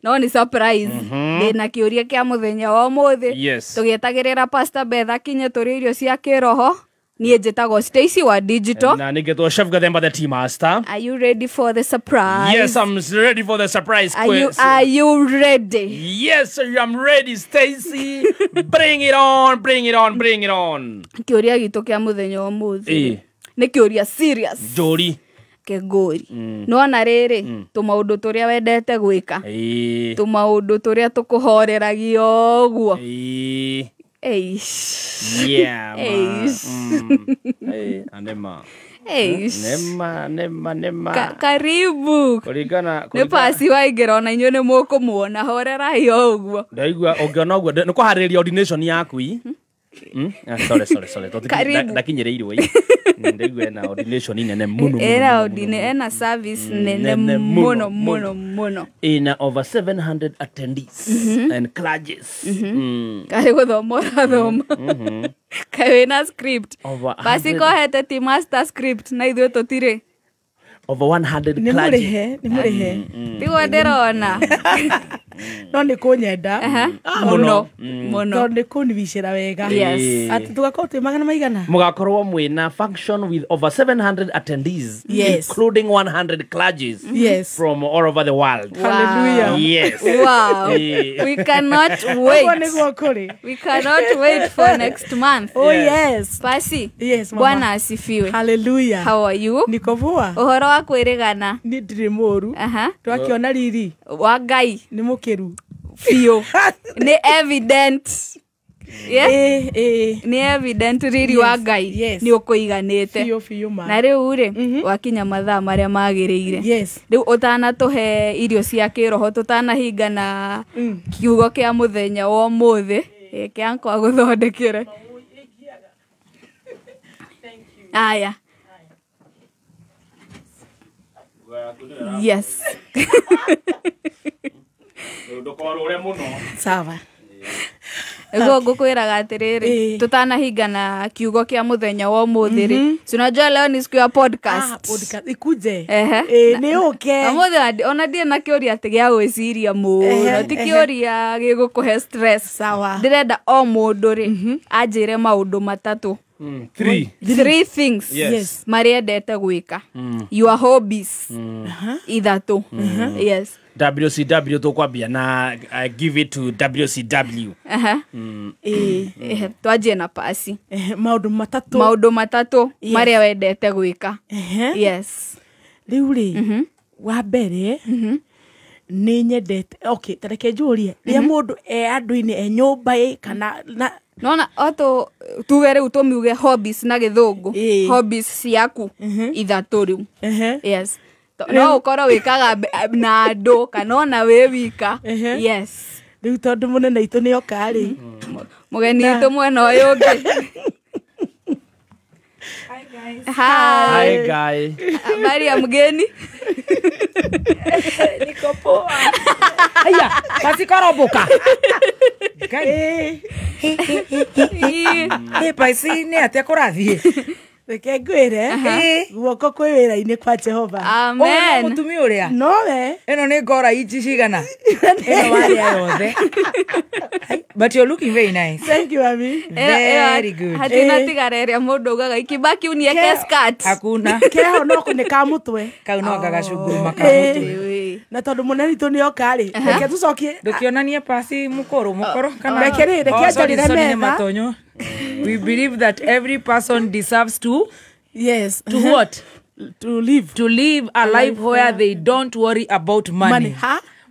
[SPEAKER 21] No ni surprise. Ndĩna kĩũria kĩa mũthenya wa ũmũthĩ. Tũgĩetagĩrĩra Pastor Beth akinye tũrĩ irio cia kĩroho. Niĩ njĩtagwo Stacy wa Digital.
[SPEAKER 14] Na nĩngetwo Chef Gathemba the Tea Master.
[SPEAKER 21] Are you ready for the surprise?
[SPEAKER 14] Yes, I'm ready for the surprise quiz.
[SPEAKER 21] Are you ready?
[SPEAKER 14] Yes, sir, I'm ready, Stacy. Bring it on, bring it on, bring it on.
[SPEAKER 21] Kĩũria gitu kĩa mũthenya wa ũmũthĩ. Nĩ kĩũria serious.
[SPEAKER 14] Jori.
[SPEAKER 21] kegori nona riri tumaundu turia wendete gwika tumaundu turia tukuhoreragio oguo karibu nä pasi waingä ona inyuä nä må kå muona horerai o å guo
[SPEAKER 14] ndaigua å ngä ona å guo nä kå harä ria ordination yaku ndakinyä rä irwo ndaigua ena ordination nene muno
[SPEAKER 21] ena service nene muno muno muno
[SPEAKER 14] ina over 700 attendees and clergies
[SPEAKER 21] karä gå thoma å rathoma kaä wä na script basi kohete ti master script na ithuä tå tirä
[SPEAKER 14] over 100 clergy
[SPEAKER 21] tigwo ndärona
[SPEAKER 6] no nä kå nyenda
[SPEAKER 21] muno
[SPEAKER 6] tondå nä kå nivicä wega atä tå gakorwo twä magana maigana
[SPEAKER 14] må gakorwo mwä na function with over 700 attendees including 100 clergies from all over the world.
[SPEAKER 6] Hallelujah.
[SPEAKER 14] Yes.
[SPEAKER 21] Wow. We cannot wait. We cannot wait for next month.
[SPEAKER 6] Oh yes.
[SPEAKER 21] Pasi.
[SPEAKER 6] Yes, mama.
[SPEAKER 21] Bwana asifiwe.
[SPEAKER 6] Hallelujah.
[SPEAKER 21] How are you?
[SPEAKER 6] Niko poa.
[SPEAKER 21] Uhoro wa kwirigana.
[SPEAKER 6] Ni ndire moru. Twakiona riri
[SPEAKER 21] wa Ngai
[SPEAKER 6] ni mukiru.
[SPEAKER 21] Fio. Ni evident. Ni evident riri wa Ngai ni ukuiganite na riu ri wakinya mathaa maria magiriire riu utana tuhe irio cia kiroho tutana hinga na kiugo kia muthenya wa muthi kia nkwa guthondekere aya yes
[SPEAKER 6] sawa
[SPEAKER 21] ego ngukwiraga atiriri tutanahinga na kiugo kia muthenya wa umuthi ri unajua leo ni siku ya podcast
[SPEAKER 6] ikuje ni uke
[SPEAKER 21] amuthi ona ndie na kiuria ati gia gwiciria muno ti kiuria gigukuhe stress
[SPEAKER 6] sawa
[SPEAKER 21] ndirenda o mundu ri anjire maundu matatu three things mariendete gwika your hobbies ithatu yes
[SPEAKER 14] WCW tukwambia na give it to WCW
[SPEAKER 21] twajie na pasi
[SPEAKER 6] maundu
[SPEAKER 21] matatu maria wendete gwika yes
[SPEAKER 6] riu ri wa mbere ni nyendete tareke njurie ria mundu andu-ini nyumba kana
[SPEAKER 21] nona oto tuge riu tumiuge hobbies na githungu hobbies ciaku ithatu riu yes no ukorwo wikaga na andu kana ona we wika yes
[SPEAKER 6] riu tondu munene itu ni oka ri
[SPEAKER 21] mugeni itu mwena uyu ungi
[SPEAKER 14] hi guy
[SPEAKER 21] Maria mgeni
[SPEAKER 6] niko poa aya basi koromboka pasi ni atia kurathie reke ngwire guoko kwi wira-ini kwa Jehova
[SPEAKER 21] amen
[SPEAKER 6] mutumi uria no we eno ni ngora inji cigana eno waria yothe but you're looking very nice. Thank you Ami. Very good.
[SPEAKER 21] Hatina tigareria mundu ugaga ikibaki unieke skirt
[SPEAKER 6] hakuna keho no kunika mutwe kau no gagacunguruma ka mutwe na tondu muneni tu ni okari reke tucokie ndukionanie pasi mukoro kana reke ajarire metha. We believe that every person deserves to to what? To live a life where they don't worry about money.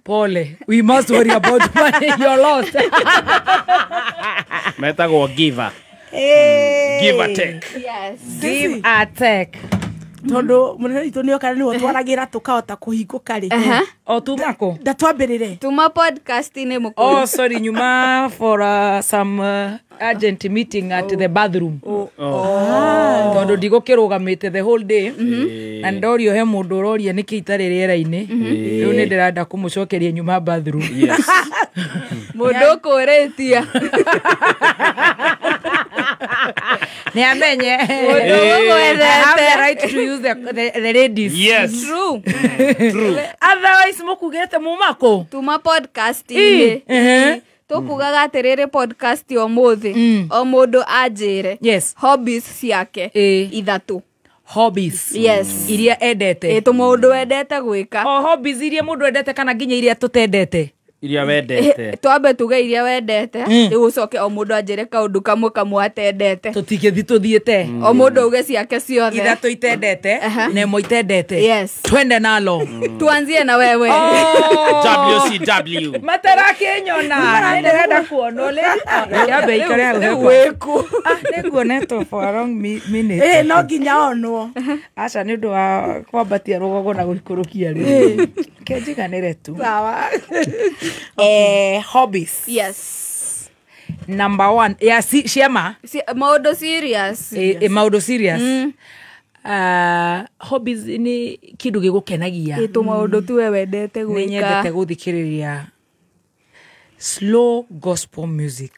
[SPEAKER 6] Pole. We must worry about money. You're lost.
[SPEAKER 14] Metago giver. Give a take.
[SPEAKER 21] Yes.
[SPEAKER 6] Give a take. Tondu munene itu ni okara ni otwaragira tukahota kuhinguka ri o tumako ndatwambirire
[SPEAKER 21] tuma podcast ni mukuru.
[SPEAKER 6] Oh sorry nyuma for some urgent meeting at the bathroom. Tondu ndigukirugamite the whole day na ndorio he mundu uroria niki itari riera-ini riu ni ndirenda kumucokeria nyuma bathroom.
[SPEAKER 14] Yes.
[SPEAKER 21] Mundu kuretia
[SPEAKER 6] ni amenye I have the right to use the ladies.
[SPEAKER 14] Yes.
[SPEAKER 21] True.
[SPEAKER 6] Otherwise mukugete mumako
[SPEAKER 21] tuma podcast ni tukugaga atiriri podcast o muthi o mundu anjire hobbies ciake ithatu
[SPEAKER 6] hobbies
[SPEAKER 21] iria
[SPEAKER 6] endete
[SPEAKER 21] tu mundu endete gwika
[SPEAKER 6] hobbies iria mundu endete kana nginya iria tutendete
[SPEAKER 14] iria wendete
[SPEAKER 21] twambe tuge iria wendete rĩu ũcoke o mũndũ anjĩre kaũndũ kamwe kamwe atendete
[SPEAKER 6] tũtigĩthi tũthiĩte
[SPEAKER 21] o mũndũ uge ciake ciothe
[SPEAKER 6] ithatũ itendete na ĩmwe itendete
[SPEAKER 21] yes
[SPEAKER 6] twende nalo
[SPEAKER 21] tuanzie na wewe
[SPEAKER 14] WCW
[SPEAKER 6] matarakinyona ndĩrenda kuona yambe ikare hau wĩku nĩkuonetwo for a long minute
[SPEAKER 7] no nginya onwo
[SPEAKER 6] aca nĩ ũndũ wa kwambatia rũgogo na gũikũrũkia rĩu kenjiganĩre tu
[SPEAKER 7] sawa
[SPEAKER 6] hobbies
[SPEAKER 21] yes
[SPEAKER 6] number 1 ya ciama
[SPEAKER 21] maũndũ serious
[SPEAKER 6] maũndũ serious hobbies ni kindu gigukenagia
[SPEAKER 21] itu maundu tu we wendete gwika
[SPEAKER 6] ni nyendete guthikiriria slow gospel music.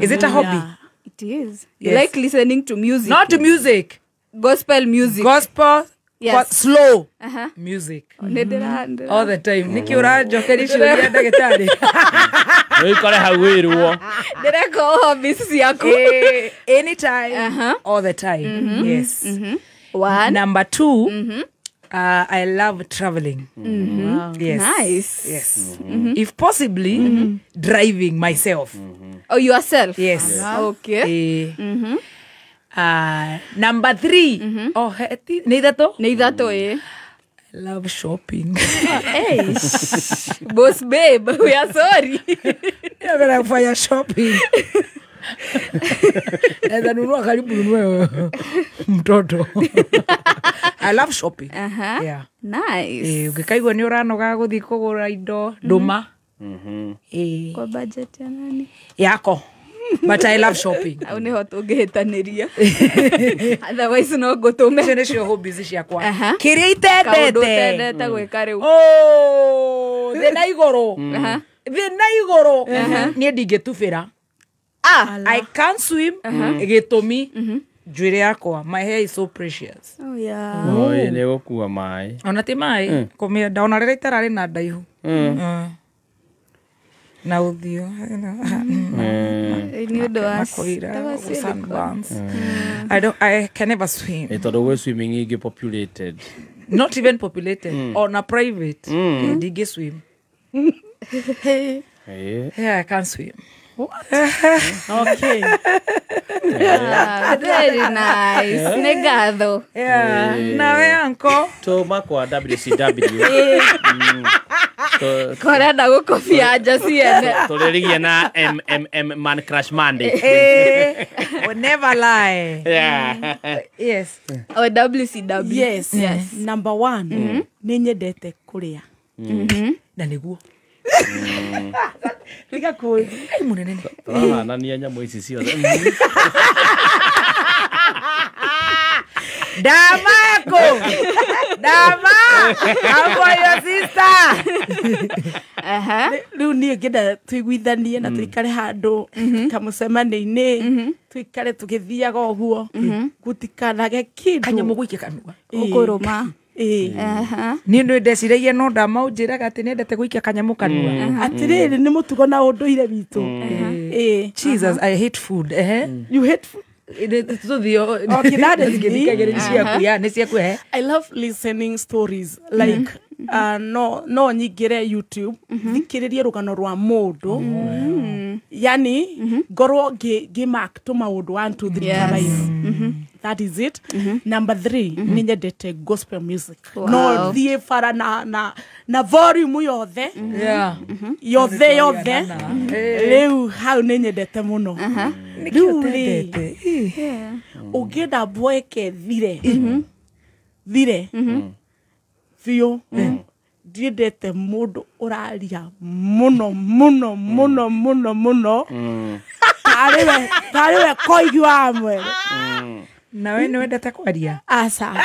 [SPEAKER 6] Is it a hobby?
[SPEAKER 21] It is. You like listening to music?
[SPEAKER 6] Not music,
[SPEAKER 21] gospel music.
[SPEAKER 6] Gospel, yes. Slow music
[SPEAKER 21] all
[SPEAKER 6] the time. Niki urajokerisha ndagitari
[SPEAKER 14] wikore hawirwo
[SPEAKER 21] ndireko hobbies ciaku
[SPEAKER 6] anytime all the time. Yes.
[SPEAKER 21] One.
[SPEAKER 6] Number 2, I love traveling.
[SPEAKER 21] Wow.
[SPEAKER 6] Yes.
[SPEAKER 21] Nice.
[SPEAKER 6] Yes. If possibly, driving myself.
[SPEAKER 21] Oh, yourself?
[SPEAKER 6] Yes.
[SPEAKER 21] Okay.
[SPEAKER 6] Number 3. Oh, neither to.
[SPEAKER 21] I
[SPEAKER 6] love shopping.
[SPEAKER 21] Hey, boss babe, we are sorry.
[SPEAKER 6] Yeah, but I'm for shopping. Nunua karibu nunue mtoto. I love shopping. Yeah.
[SPEAKER 21] Nice.
[SPEAKER 6] Ukikaigwa ni uranoga guthi kugura indo nduma.
[SPEAKER 21] Kwa budget ya nani?
[SPEAKER 6] Yako. But I love shopping.
[SPEAKER 21] Au ni hoto ungehitaniria. Otherwise no gutume.
[SPEAKER 6] Icio nicio hobbies ciakwa. Kiria itendete.
[SPEAKER 21] Kaundu tendete gwika riu.
[SPEAKER 6] Oh, thina iguru. Thina iguru. Ni ndingetubira. I can't swim. Gitumi njuire yakwa, my hair is so precious.
[SPEAKER 21] Oh yeah.
[SPEAKER 14] Oh, ni gukua mai.
[SPEAKER 6] Ona ti mai, kumenda ona rira itarari na ndaihu. Na uthio.
[SPEAKER 21] Ni ndo
[SPEAKER 6] I can never swim.
[SPEAKER 14] Itodo we swimming igi populated.
[SPEAKER 6] Not even populated. On a private. Dige swim. Yeah, I can't swim.
[SPEAKER 21] Okay. Very nice. Negado.
[SPEAKER 6] Yeah. Nawe anko.
[SPEAKER 14] Toma kwa WCW.
[SPEAKER 21] Korenda gukofia aja ciene.
[SPEAKER 14] Tulirigia na Man Crush Monday.
[SPEAKER 6] Will never lie.
[SPEAKER 14] Yeah.
[SPEAKER 6] Yes.
[SPEAKER 21] Or WCW.
[SPEAKER 7] Yes. Yes. Number 1. Ni nyendete kuria.
[SPEAKER 6] Na niguo.
[SPEAKER 7] Liga cool.
[SPEAKER 6] Ai munene.
[SPEAKER 14] Na ni nyamũ ici ciothe.
[SPEAKER 6] Damako. Dama. How are your sister?
[SPEAKER 7] Riu ni ngenda tuiguithanie na tuikare handu kamucemania-ini tuikare tugithiaga uguo gutikanage kindu
[SPEAKER 6] kanyamu gwike kanua
[SPEAKER 21] ukuruma
[SPEAKER 6] ni ndu ndeciragia no ndama unjiraga ati nendete gwikia kanyamu kanua
[SPEAKER 7] atiriri ni mutugo na unduire witu
[SPEAKER 6] Jesus, I hate food.
[SPEAKER 7] You hate food? I love listening stories like no nyingire YouTube thikiririe rugano rwa mundu yani ngorwo ngimark to maundu 1 2 3 5. That is it. Number 3 ni nyendete gospel music. No thie fara na volume yothe yothe leu how ni nyendete muno nikitendete ugenda bweke thire fio ndiendete mundu uraria muno tariwe koigwa amwe
[SPEAKER 6] nawe ni wendete kwaria
[SPEAKER 7] asa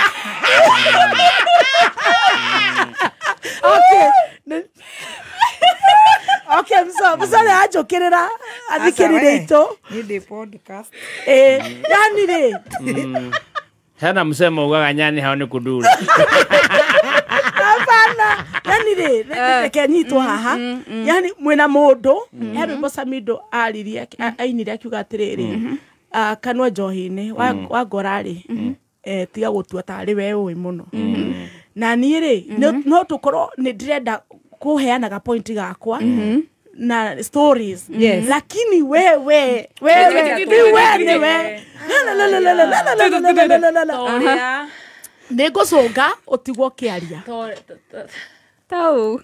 [SPEAKER 7] Okay, msale ajokirira athikirire ito
[SPEAKER 6] ni the podcast
[SPEAKER 7] yani ri
[SPEAKER 14] hana msemo ugaga nyani hao ni kudura
[SPEAKER 7] hapana yani ri reke nyitwo haha yani mwena mundu hebe bosa mido aririe ainire akiuga atiriri kanwa njohi-ini wangorari tiga gutua tari we ui muno na ni ri no tukorwo ni ndirenda kuheanaga point gakwa na stories.
[SPEAKER 6] Yes.
[SPEAKER 7] Lakini wewe nĩngũcũnga ũtigwo ũkĩaria
[SPEAKER 21] tau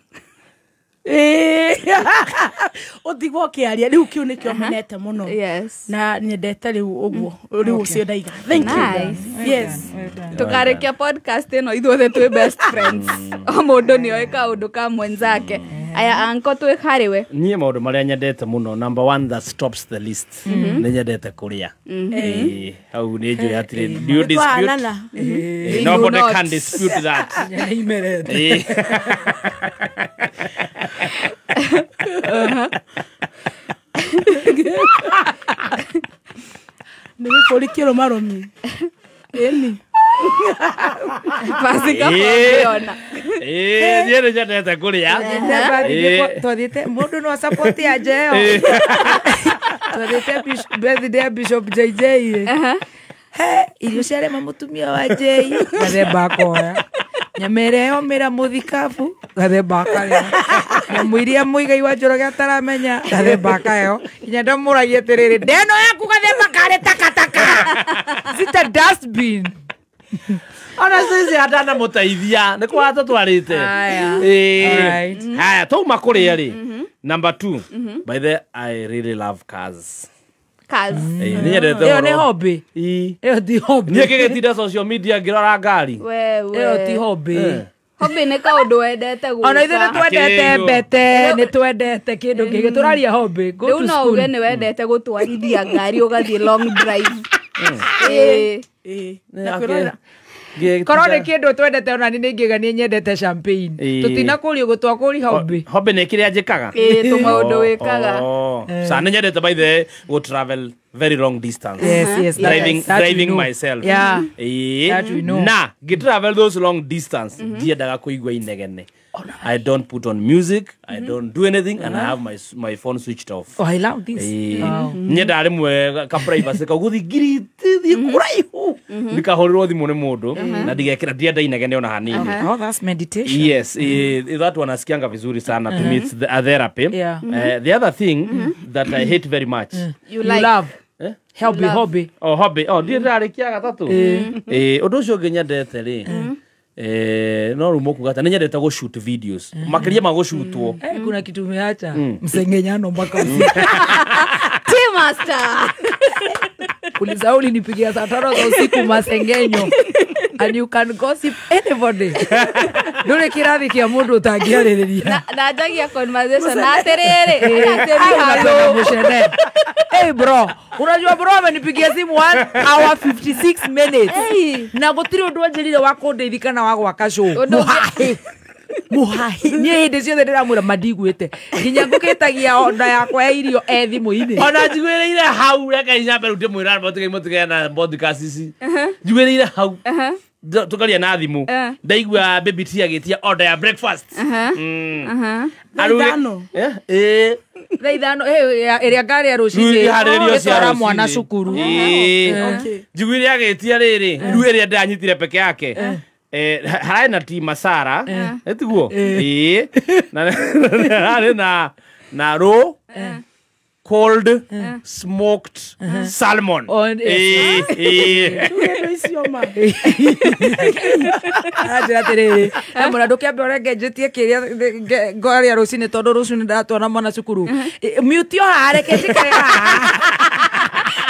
[SPEAKER 7] ũtigwo ũkĩaria rĩu kĩu nĩkĩo menete mũno na nyendete rĩu ũguo rĩu ũcio ndaiga. Thank you. Yes.
[SPEAKER 21] Tukarĩkia podcast ĩno ithuothe twĩ best friends. O mũndũ nĩoĩ kaũndũ ka mwenzake. Aya anko twĩ harĩwe.
[SPEAKER 14] Niĩ maũndũ marĩa nyendete mũno, number one that stops the list. Nĩ nyendete kũrĩa. Hau nĩ njũĩ hatirĩ do you dispute? Nobody can dispute that.
[SPEAKER 7] Nĩgĩkũrikĩrwo maromi ĩni
[SPEAKER 21] pasika kuona
[SPEAKER 14] niĩ nĩ nyendete kũrĩa.
[SPEAKER 6] Twathiĩte mũndũ no support ya jeo. Twathiĩte birthday Bishop JJ. Irio ciarema mũtumia wa J gathemba akoya nyamere yomĩra mũthikabu gathemba akayo nyamũiria mũigai wa Njoroge ataramenya gathemba akayo inya ndamũragia atĩrĩrĩ ndeno yaku gathemba karĩ takataka zita dustbin
[SPEAKER 14] ona sisi atana mũteithia nĩ kwa tũtwarĩte. Haya tũma kũrĩa rĩ. Number 2, by the I really love cars.
[SPEAKER 6] Iyo nĩ hobby. Iyo ti hobby.
[SPEAKER 14] Niĩ kĩgĩtinda social media ngĩrora ngari.
[SPEAKER 6] Iyo ti hobby.
[SPEAKER 21] Hobby nĩ kaũndũ wendete gwĩka.
[SPEAKER 6] Ona ithuĩ nĩ twendete mbete, nĩ twendete kĩndũ kĩngĩ tũraria hobby.
[SPEAKER 21] Rĩu no uge nĩ wendete gũtwarithia ngari ũgathiĩ long drive.
[SPEAKER 6] Korwo nĩ kĩndũ twendete ona nĩ ingĩgania nyendete champagne. Tũtinakũrio gũtwakũri hobby.
[SPEAKER 14] Hobby nĩ kĩrĩa njĩkaga.
[SPEAKER 21] Tũmaũndũ wĩkaga.
[SPEAKER 14] Sa nĩ nyendete by the go travel very long distance.
[SPEAKER 6] Yes,
[SPEAKER 14] driving myself.
[SPEAKER 6] Yeah.
[SPEAKER 14] Na travel those long distance ndiendaga kũigua inegene. I don't put on music, I don't do anything, and I have my phone switched off.
[SPEAKER 6] Oh, I love this.
[SPEAKER 14] Nyenda rĩmwe ka privacy ka guthi ngiri kuraihu nikahorirwo thimũ nĩ mũndũ na ndigekĩra ndienda inegene ona hanini.
[SPEAKER 6] Oh, that's meditation.
[SPEAKER 14] Yes, that one asikianga vizuri sana to me. It's a therapy. The other thing that I hate very much.
[SPEAKER 6] You love. Hobby.
[SPEAKER 14] Oh, hobby. Oh, ndiye ndarĩkia gatatũ. Ũndũ ũcio ũngĩ nyendete rĩ. No rumoku gata nyendete go shoot videos. Makĩria ma go shootwo.
[SPEAKER 6] Kuna kitu umeacha. Msengenyano mpaka usiku.
[SPEAKER 21] Team master.
[SPEAKER 6] Ulisahau ulinipigia saa 5 za usiku masengenyo. And you can gossip anybody. Ndũrĩ kĩrathi kĩa mũndũ ũtangĩarĩrĩria.
[SPEAKER 21] Na njagia conversation na atĩrĩrĩ.
[SPEAKER 6] Hey bro, unajua bro amenipigia simu 1 hour 56 minutes. Na gũtirĩ ũndũ anjĩrire wa kũndeithia na wa gwaka show. Muhahi niĩ hĩndĩ ciothe ndĩramwĩra mandigwĩte nginya ngũkĩtagia onda yakwa ya irio thimũ-inĩ.
[SPEAKER 14] Ona njiguĩrĩire hau reke nyambe rute mwĩra mũtigai na podcast ici. Njiguĩrĩire hau tukaria na thimũ ndaigua baby tia gĩtia order ya breakfast.
[SPEAKER 7] Arugano
[SPEAKER 6] Raithano ĩrĩa ngari ya rũcinĩ ĩtwara mwana cukuru.
[SPEAKER 14] Njiguĩrĩire agĩtia rĩrĩ rĩu ĩrĩa ndanyitire peke yake. Harai na ti masara etiguo na raw cold smoked salmon.
[SPEAKER 6] Mwana ndũkĩambe ũrengenjetie kĩrĩa ngari ya rũcinĩ tondũ rũcinĩ ndatwara mwana cukuru. Mute yo hareke cikare haha.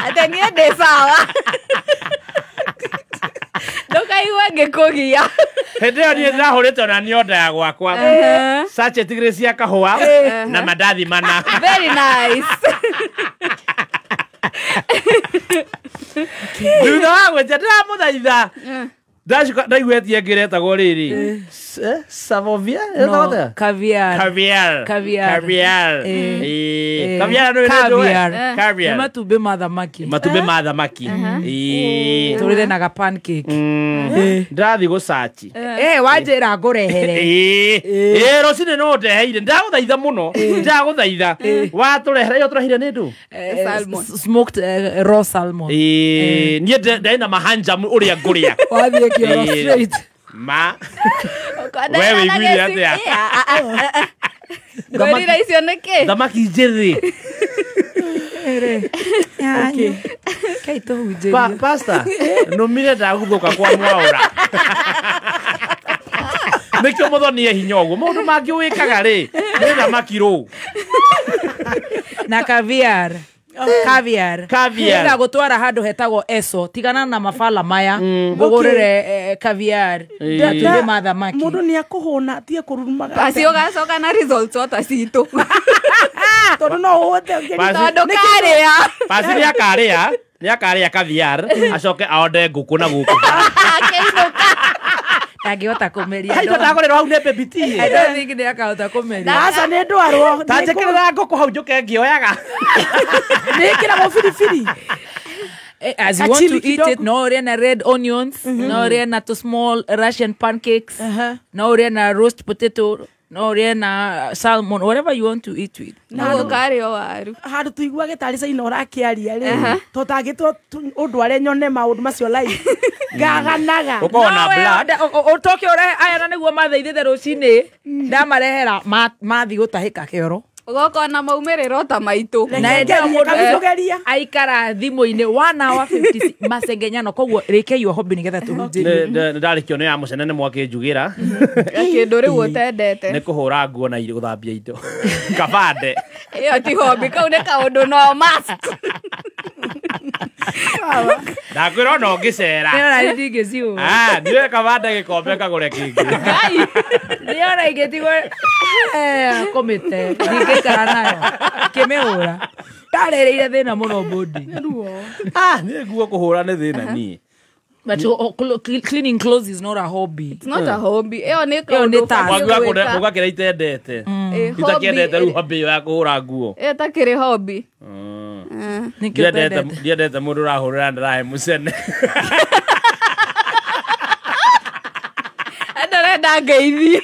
[SPEAKER 21] Atĩ niĩ ndĩ sawa. Ndũkaigua ngĩkũgia.
[SPEAKER 14] Hĩndĩ ĩyo niĩ ndahũrĩte ona nĩ order ya gwakwa. Sachet igĩrĩ cia kahũa na mandathi mana.
[SPEAKER 21] Very nice.
[SPEAKER 14] Thutha wa gwĩtia ndĩramũthaitha ndaiguĩtie ngĩretagwo rĩrĩ Savovia?
[SPEAKER 6] Caviar. Matumbĩ ma thamaki. Tũrĩre na pancake.
[SPEAKER 14] Ndathi gũcachi.
[SPEAKER 6] Wanjĩra ngũrehere.
[SPEAKER 14] Rũcinĩ no ndeheire. Ndagũthaitha mũno. Ndagũthaitha. Watũrehere yo tũrehire nĩ ndũ?
[SPEAKER 6] Smoked raw salmon.
[SPEAKER 14] Niĩ ndaina mahanjam ũrĩa ngũrĩa.
[SPEAKER 6] Wathiĩ kĩoro straight.
[SPEAKER 14] Ma wewe iguire atia
[SPEAKER 21] Gorira icio niki.
[SPEAKER 14] Thamaki njĩthĩ.
[SPEAKER 6] Okay. Kaito huje.
[SPEAKER 14] Pastor, numire ndagũthũka kwa Mwaũra. Nĩkĩo mũthonie hinya ũguo. Maũndũ mangĩ wĩkaga rĩ. Nĩ thamaki rũu.
[SPEAKER 6] Na caviar. Ĩga gũtwara handũ hetagwo Eso. Tigana na mabala maya. Ngũgũrĩre caviar. Ndatume mathamaki.
[SPEAKER 7] Mũndũ nĩ akũhũna tie kũrurumaga.
[SPEAKER 21] Basi ũgacoka na results ota citũ.
[SPEAKER 7] Tondũ no ũhote
[SPEAKER 21] tondũ karĩa.
[SPEAKER 14] Basi nĩ akarĩa caviar acoke aonde ngũkũ na gũkũ.
[SPEAKER 6] Ndangĩhota kũmeria.
[SPEAKER 14] Haito ndagũrĩrwo hau nĩ baby tea.
[SPEAKER 6] I don't think nĩ akahota kũmeria.
[SPEAKER 7] Aca nĩ ndwarwo.
[SPEAKER 14] Ta njĩkĩrĩra ngũkũ hau njũke ngĩoyaga.
[SPEAKER 7] Nĩ ĩkĩragwo biribiri.
[SPEAKER 6] As you want to eat it, no ore na red onions, no ore na to small Russian pancakes, no ore na roast potato, no ore na salmon, whatever you want to eat with.
[SPEAKER 21] Na ũkarĩa waru.
[SPEAKER 7] Handũ tuiguage tarĩ caina ũrakĩaria rĩ. Tũtangĩtwo ũndware nyone maũndũ macio live. Ngaganaga.
[SPEAKER 14] Ũkona blood.
[SPEAKER 6] Ũtoke ũrehe aya na nĩguo mathaithĩte rũcinĩ. Ndamarehera mathi gũtahĩka kĩoro.
[SPEAKER 21] Ũgoka na maumĩrĩro ta maitũ.
[SPEAKER 6] Na aikara thimũ-inĩ 1 hour 50 masengenyano koguo rĩkei hobby nĩgetha tũhunjĩrie.
[SPEAKER 14] Ndarĩkio nĩ ya mũcene nĩ mwakĩnjugĩra.
[SPEAKER 21] Kĩndũ rĩu ũtendete.
[SPEAKER 14] Nĩ kũhũra nguo na gũthambia indo. Kabande.
[SPEAKER 21] Ĩyo ti hobby, kau nĩ kaũndũ no must.
[SPEAKER 14] Ndakwĩra no ngĩcera.
[SPEAKER 6] Nĩona ndingĩciũra.
[SPEAKER 14] Ndiwe kabande gĩkombe kagũre kĩngĩ.
[SPEAKER 6] Nĩona ingĩtigwo komĩte. Ndingĩikara nayo. Kĩmĩhũra. Ndarĩrĩire thĩna mũno body.
[SPEAKER 14] Nĩ nguo kũhũra nĩ thĩna niĩ.
[SPEAKER 6] But cleaning clothes is not a hobby.
[SPEAKER 21] It's not a hobby. Ĩyo nĩ kaũndũ
[SPEAKER 14] gwĩka. Ũgakĩra itendete. Itakĩendete rĩu hobby ĩyo ya kũhũra nguo.
[SPEAKER 21] Ĩyo takĩrĩ hobby.
[SPEAKER 14] Ndiendete mũndũ ũrahũrĩra ndarahe mũcene.
[SPEAKER 21] Ndarenda ngeithi.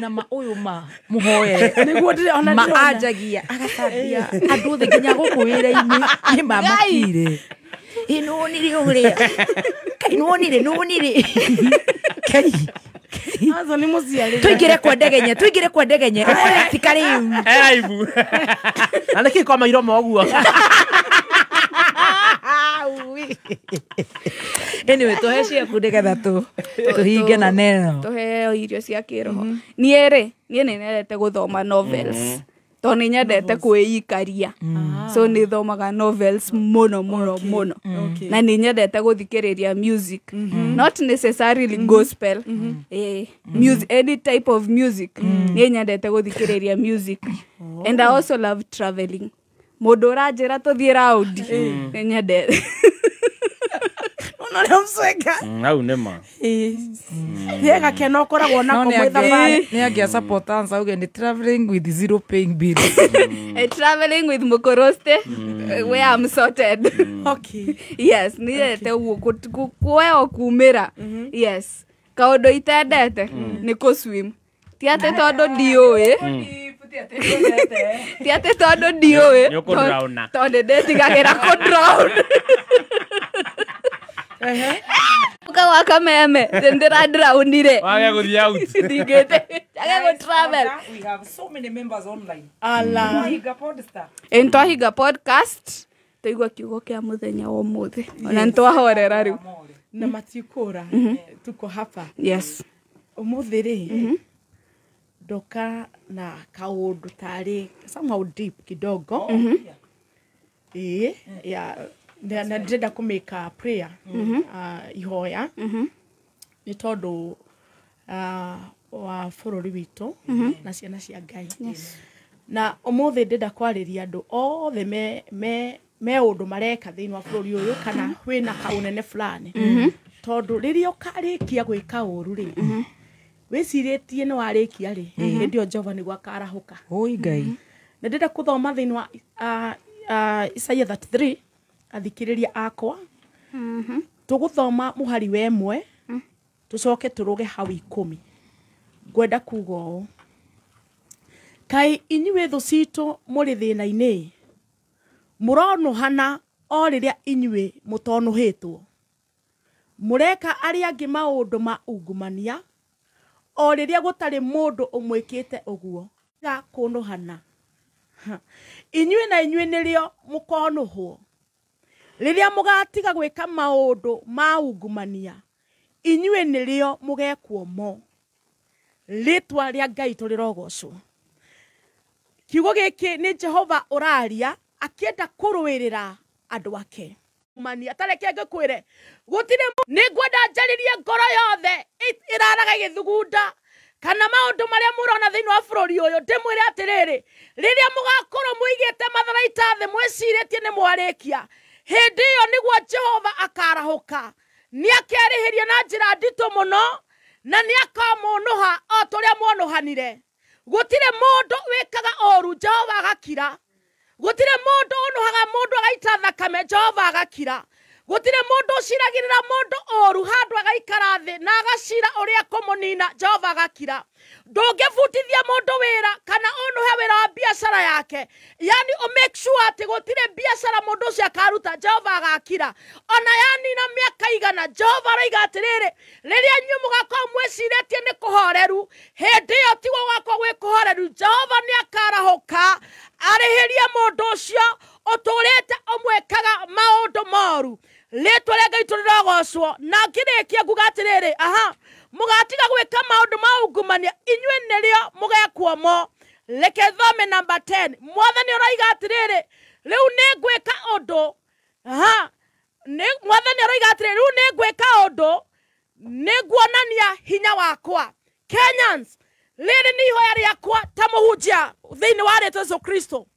[SPEAKER 6] Na ũyũ mũhoye nĩguo anjagia agatambia andũ othe nginya gũkũ wĩra-inĩ nĩ mamakire nĩwonire ũrĩa nĩwonire
[SPEAKER 7] Azo nĩ mũciarĩre.
[SPEAKER 6] Tũingĩre kwa ndegenye tika rĩu
[SPEAKER 14] Aibu. Na nĩkĩ kwa mairo moguo.
[SPEAKER 6] Anyway, tũhe ciaku nĩgetha tũhinge na neno.
[SPEAKER 21] Tũheo irio cia kĩroho. Niĩ nĩ nyendete gũthoma novels. Tondũ nĩ nyendete kwĩikaria. So nĩ thomaga novels mũno. Na nĩ nyendete gũthikĩrĩria music. Not necessarily gospel. Music, any type of music. Nĩ nyendete gũthikĩrĩria music. And I also love traveling. Mũndũ ũranjĩra tũthiĩ round. Nĩ nyendete.
[SPEAKER 14] Hau nĩ ma.
[SPEAKER 7] Yega kena ũkoragwo nako mwĩthabarĩ.
[SPEAKER 6] Nĩ angĩa support answer uge ni traveling with zero paying bills.
[SPEAKER 21] Traveling with Mukoroste where I'm sorted.
[SPEAKER 7] Okay.
[SPEAKER 21] Yes, nĩete kuoya kumĩra. Yes. Kaũndũ itendete nĩ kũ-swim. Ti atĩ tondũ ndiũĩ. Ti atĩ tondũ ndiũĩ. Tondũ ndĩtigagĩra kũ-drown. Uka waka meme, ndira drownire.
[SPEAKER 14] Wage gũthiĩ out.
[SPEAKER 21] Ndigĩte. Age travel.
[SPEAKER 6] We have so many members online.
[SPEAKER 7] Ala.
[SPEAKER 21] Twahinga podcast. Tũigua kiugo kĩa mũthenya wa ũmũthĩ. Ona nĩtwahorera rĩu.
[SPEAKER 7] Na matikũra. Tuko hapa.
[SPEAKER 21] Yes.
[SPEAKER 7] Ũmũthĩ rĩ. Ndoka na kaũndũ tarĩ somehow deep kidogo. Na ndĩrenda kũmĩka prayer. Ihoya. Nĩ tondũ wa bũrũri witũ na ciana cia Ngai. Na ũmũthĩ ndĩrenda kwarĩria andũ othe me ũndũ mareka thĩinĩ wa bũrũri ũyũ kana wĩna kaũnene fulani. Tondũ rĩrĩa ũkarĩkia gwĩka ũru rĩ, wĩcirĩtie nĩ warĩkia rĩ, hĩndĩ ĩyo Jehova nĩguo akarahũka.
[SPEAKER 6] Oi Ngai.
[SPEAKER 7] Na ndĩrenda gũthoma thĩinĩ wa Isaiah 33 athikĩrĩria akwa. Tũgũthoma mũhari wa 1 tũcoke tũrũge hau 10. Ngwenda kuga ũũ. Kaĩ inyuĩ thũ citũ mũrĩ thĩna-inĩ, mũronũhana o rĩrĩa inyuĩ mũtonũhĩtwo. Mũreka arĩa angĩ maũndũ ma ungumania o rĩrĩa gũtarĩ mũndũ ũmwĩkĩte ũguo. ga kono hana inyue na inyue nilio mukonohwo riria mugatiga gwika maundu ma ungumania inyue nilio mugekwo mo ritwa ria Ngai turirogocwo kiugo giki ni Jehova uraria akienda kuruirira andu ake mani atareke ngikwire gutire ningwenda njaririe ngoro yothe iraraga githugunda kana maundu maria murona thiini wa bururi uyu ndimwire atiriri riria mugakorwo muigite matharaita thi mwiciritie ni mwarikia hindi iyo niguo Jehova akarahuka ni akerihirie na njira ndito muno na ni akamunuha o turia munuhanire gutire mundu wikaga oru Jehova agakira gutire mundu unuhaga mundu agaita thakame Jehova agakira gutire mundu uciragirira mundu oru handu agaikara thi na agacira uria kumunina Jehova agakira ndungibutithia mundu wira kana unuhe wira wa biashara yake yani make sure ati gutire biashara mundu ucio akaruta Jehova agakira ona yani na miaka igana Jehova araiga atiriri riria nyu mugakorwo mwiciretie ni kuhoreru hindi iyo tigwo gwakwo gwi kuhoreru Jehova ni akarahuka arihirie mundu ucio uturite umwekaga maundu moru ritwa ria Ngai turirogocwo na ngirikia nguga atiriri mugatiga gwika maundu ma ungumania inyue nilio mugekwo mo reke thome number 10 mwathani uraiga atiriri riu ningwika undu mwathani uraiga atiriri riu ningwika undu niguonania hinya wakwa Kenyans riri ni ihoya riakwa ta muhunjia thiini wa ritwa Yesu Kristo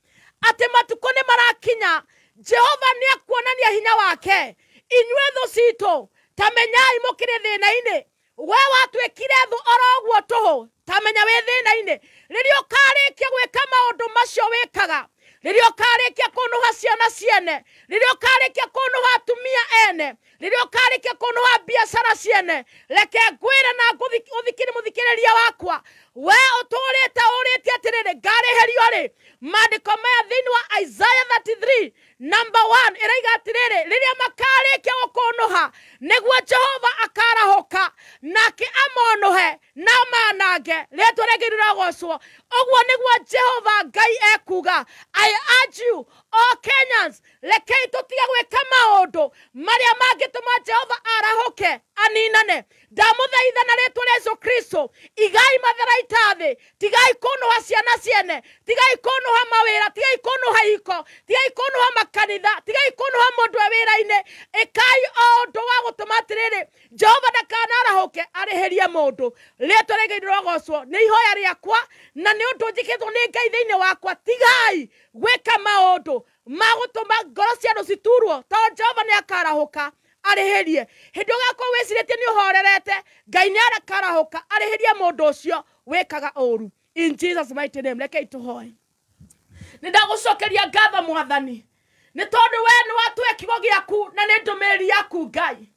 [SPEAKER 7] ati matuko ni marakinya Jehova ni akuonania hinya wake inyue thu cito tamenyai mukire thina-ini we watwikire thu orogwo tuhu tamenya we thina-ini riria ukarikia gwika maundu macio wikaga riria ukarikia kunuha ciana ciene riria ukarikia kunuha atumia ene riria ukarikia kunuha biashara ciene reke ngwire na uthikiri muthikiriria wakwa we uturite urite atiriri ngariherio ri mandiko maya thiini wa Isaiah 33 number 1 iraiga atiriri riria makarikia gukunuha niguo Jehova akarahuka nake amonuhe na manange ritwa ria rirogocwo uguo niguo Jehova Ngai ekuga I urge you all Kenyans rekei tutige gwika maundu maria mangituma Jehova arahuke aninane ndamuthaitha na ritwa ria Yesu Kristo igai matharaita thi tigai kunuha ciana ciene tigai kunuha mawira tigai kunuha iko tigai kunuha makanitha tigai kunuha mundu wira-ini ikai undu wa gutuma atiriri Jehova ndakanarahuke arihirie mundu ritwa ria Ngai rirogocwo ni ihoya riakwa na ni undu njikitwo ni Ngai thiini wakwa tigai gwika maundu magutuma ngoro cianyu citurwo to Jehova ni akarahuka arihirie hindi ugakorwo wiciritie ni uhorerete Ngai ni arakarahuka arihirie mundu ucio wikaga uru in Jesus mighty name rekei tuhoe nindagucokeria ngatho mwathani ni tondu we ni watwe kigo giaku na ni ndumiri yaku Ngai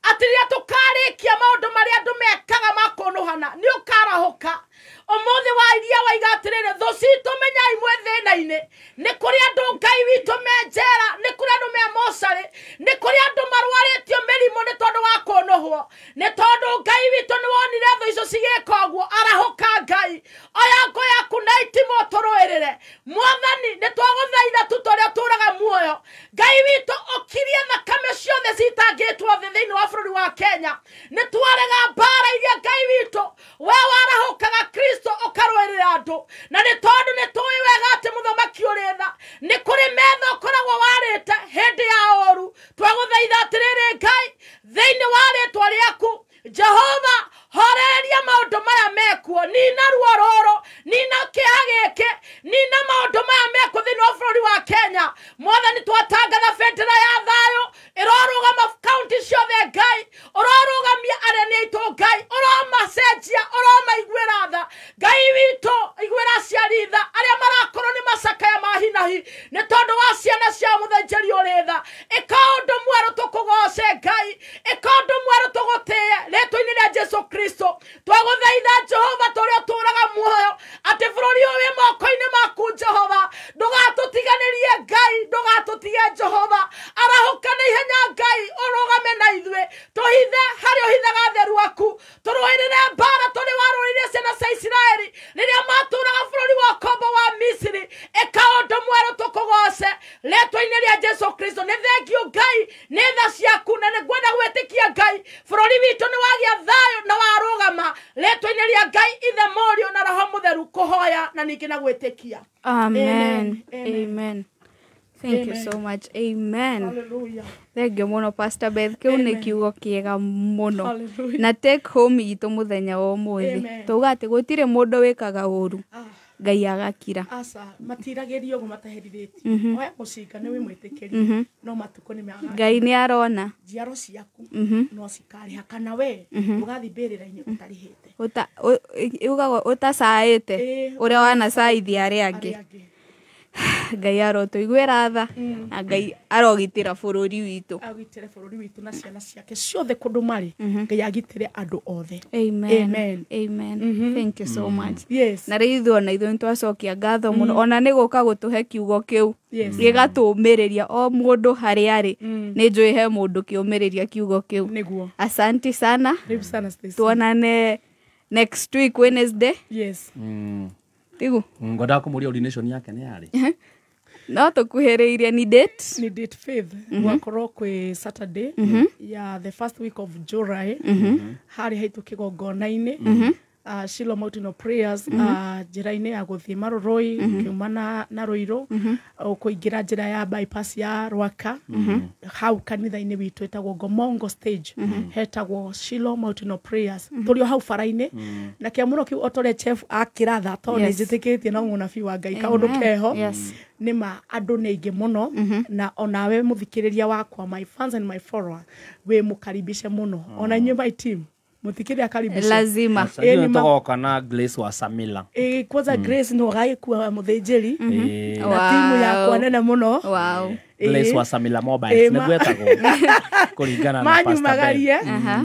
[SPEAKER 7] atiria tukarikia maundu maria andu mekaga makunuhana ni ukarahuka umuthi wa iria waiga atiriri thu citu menyai mwe thina-ini ni kuri andu Ngai witu menjera ni kuri andu me mosari ni kuri andu marwaritio mirimo ni tondu wa kunuhwo ni tondu Ngai witu ni wonire thu icio cigika uguo arahuka Ngai oya ngo yaku na itimo turuirire mwathani ni twaguthaitha tutoria turaga muoyo Ngai witu ukirie thakame ciothe citangitwo thi thiini wa bururi wa Kenya ni twarega mbara iria Ngai witu we warahukaga Kristo ukarwerera andu na ni tondu ni tuwi wega ati muthamaki uri tha ni kuri metha ukoragwo warite hindi ya oru twaguthaitha atiriri Ngai thiini wa ritwa riaku Jehova horeria maundu maya mekuo nina ruo roro nina kiha giki nina maundu maya mekuo thiini wa bururi wa Kenya mwathani twatangatha bendera ya thayo irorugama county ciothe Ngai urorugamia areni aitu Ngai uromacenjia uromaiguira tha Ngai witu iguira ciaritha aria marakorwo ni macakaya mahinahi ni tondu wa ciana cia muthenjeri uri tha ika undu mweru tukugoce Ngai ika undu mweru tugutie ritwa-ini ria Jesu Kristo twaguthaitha Jehova turia turaga muoyo ati bururi uyu wi moko-ini maku Jehova ndugatutiganirie Ngai ndugatutige Jehova arahuka na ihenya Ngai urugame na ithue tuhithe hari uhithaga theru waku turwirire mbara turi warurire ciana cia Isiraeli riria maturaga bururi wa Bũrũri witũ nĩ wagĩa thayũ na warũgama rĩtwa-inĩ rĩa Ngai Ithe Mũriũ na Roho Mũtheru kũhoya na ningĩ na gwĩtĩkia.
[SPEAKER 21] Amen. Amen. Thank you so much. Amen.
[SPEAKER 7] Hallelujah.
[SPEAKER 21] Thank you muno Pastor Beth. Kiu nĩ kiugo kĩega muno. Na take home itu muthenya wa ũmũthĩ. Tuga atĩ gũtirĩ mũndũ wĩkaga ũru. Ngai agakira.
[SPEAKER 7] Asa matiragĩrio ũguo mataherithĩtie. Oya mũcinga nĩ wĩmwĩtĩkĩrie. No matukũ nĩ mega.
[SPEAKER 21] Ngai nĩ arona.
[SPEAKER 7] Njiaro ciaku no cikarĩha kana we ũgathiĩ mbĩrĩra-inĩ ũtarĩhĩte.
[SPEAKER 21] Ugagwo ũtacaĩte ũrĩa wanacaithia arĩa angĩ. Ngai arotũiguĩra tha na Ngai arogitĩra bũrũri witũ.
[SPEAKER 7] Agitĩre bũrũri witũ na ciana ciake ciothe kũndũ marĩ. Ngai agitĩre andũ othe.
[SPEAKER 21] Amen. Amen. Thank you so much.
[SPEAKER 7] Yes.
[SPEAKER 21] Na rĩu ona ithuĩ nĩtwacokia ngatho mũno ona nĩ gũka gũtũhe kiugo kĩu gĩgatũmĩrĩria o mũndũ harĩa arĩ. Nĩ njũĩ he mũndũ kĩũmĩrĩria kiugo kĩu.
[SPEAKER 7] Nĩguo.
[SPEAKER 21] Asante sana.
[SPEAKER 7] Stacy.
[SPEAKER 21] Tuonane next week Wednesday.
[SPEAKER 7] Yes.
[SPEAKER 21] Tigu.
[SPEAKER 14] Ngoda kumuria ordination yake nĩ yarĩ.
[SPEAKER 21] No tukuhĩrĩirie ni date
[SPEAKER 7] 5th gwakorwo kwĩ Saturday ya the first week of July harĩ haitũ kĩgongona-inĩ Shiloh Mountain of Prayers njĩra-inĩ ya gũthiĩ Maroroi kiuma na Ruiru kũingĩra njĩra ya bypass ya Rwaka hau kanitha-inĩ witũ ĩtagwo Gomongo stage hetagwo Shiloh Mountain of Prayers tũrĩ hau bara-inĩ na kĩamũro kĩu otore chef akĩratha tondũ nĩ njĩtĩkĩtie na mũnabii wa Ngai kaũndũ keho nĩma andũ nĩ aingĩ mũno na onawe mũthikĩrĩria wakwa my fans and my followers we mũkaribishe mũno ona inyuĩ my team Mutikiria karibisha.
[SPEAKER 21] Lazima.
[SPEAKER 14] Togoka na Grace wa Samila.
[SPEAKER 7] Kwanza Grace no gaikuwa muthĩnjĩri na timu yakwa nene mũno.
[SPEAKER 21] Wow.
[SPEAKER 14] Grace wa Samila Mobile nĩgwetagwo kũringana na Pastor Ben.
[SPEAKER 7] Manyumagarie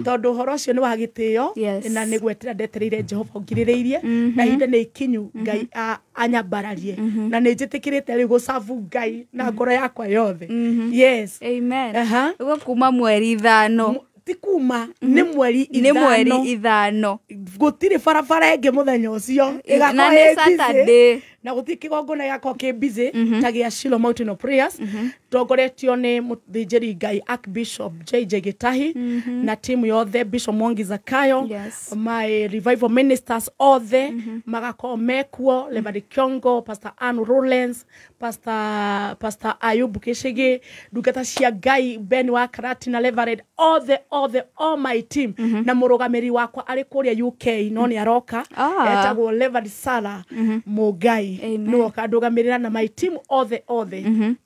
[SPEAKER 7] tondũ horo ũcio nĩ wa gĩtĩo na nĩgwetera ndetereire Jehova ngirĩrĩirie na ihinda nĩ ikinyu Ngai anyambararie na nĩ njĩtĩkĩrĩte rĩu gũcabu Ngai na ngoro yakwa yothe. Yes.
[SPEAKER 21] Amen. Ugo kuma mweri 5
[SPEAKER 7] tikuma nĩ mweri 5 gũtirĩ barabara ĩngĩ mũthenya ũcio
[SPEAKER 21] na nĩ Saturday
[SPEAKER 7] na gũtirĩ kĩgongona gĩakwa kĩ busy ta gĩa Shiloh Mountain of Prayers tongoretio nĩ mũthĩnjĩri Ngai Archbishop JJ Gitahi na timu yothe Bishop Mwangi Zakayo my revival ministers othe magakorwo mekuo Reverend Kiongo Pastor Ann Rollins Pastor Ayubu Kishigi ndungata cia Ngai Ben wa Karati na Reverend all my team na mũrũgamĩrĩri wakwa arĩ kũrĩa UK no nĩ aroka etagwo Reverend Sara Mugai no akandũgamĩrĩra na my team othe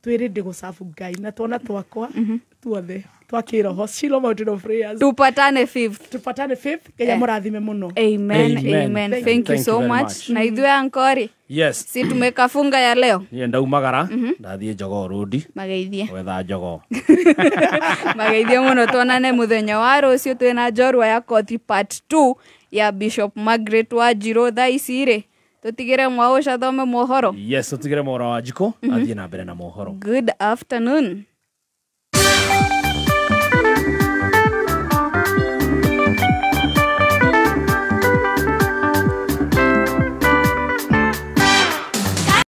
[SPEAKER 7] twĩrĩndĩ gũcabu Ngai na tuona twakwa tuothe twakiroho Shiloh Mountain of Prayers
[SPEAKER 21] tupatane 5th
[SPEAKER 7] Ngai mũrathime mũno.
[SPEAKER 21] Amen. Thank you so much na ithuĩ ankori si tumekafunga ya leo
[SPEAKER 14] niĩ ndaumagara ndathiĩ Jogoo Road
[SPEAKER 21] mageithie
[SPEAKER 14] gwetha Jogoo
[SPEAKER 21] mageithie mũno tuonane mũthenya wa rũciũ twĩna njorua ya Koti part 2 ya Bishop Margaret Wanjiru thaa ici rĩ tutigire mwaũca thome mohoro
[SPEAKER 14] tutigire mohoro wa Njiko athiĩ na mbere na mohoro.
[SPEAKER 21] Good afternoon.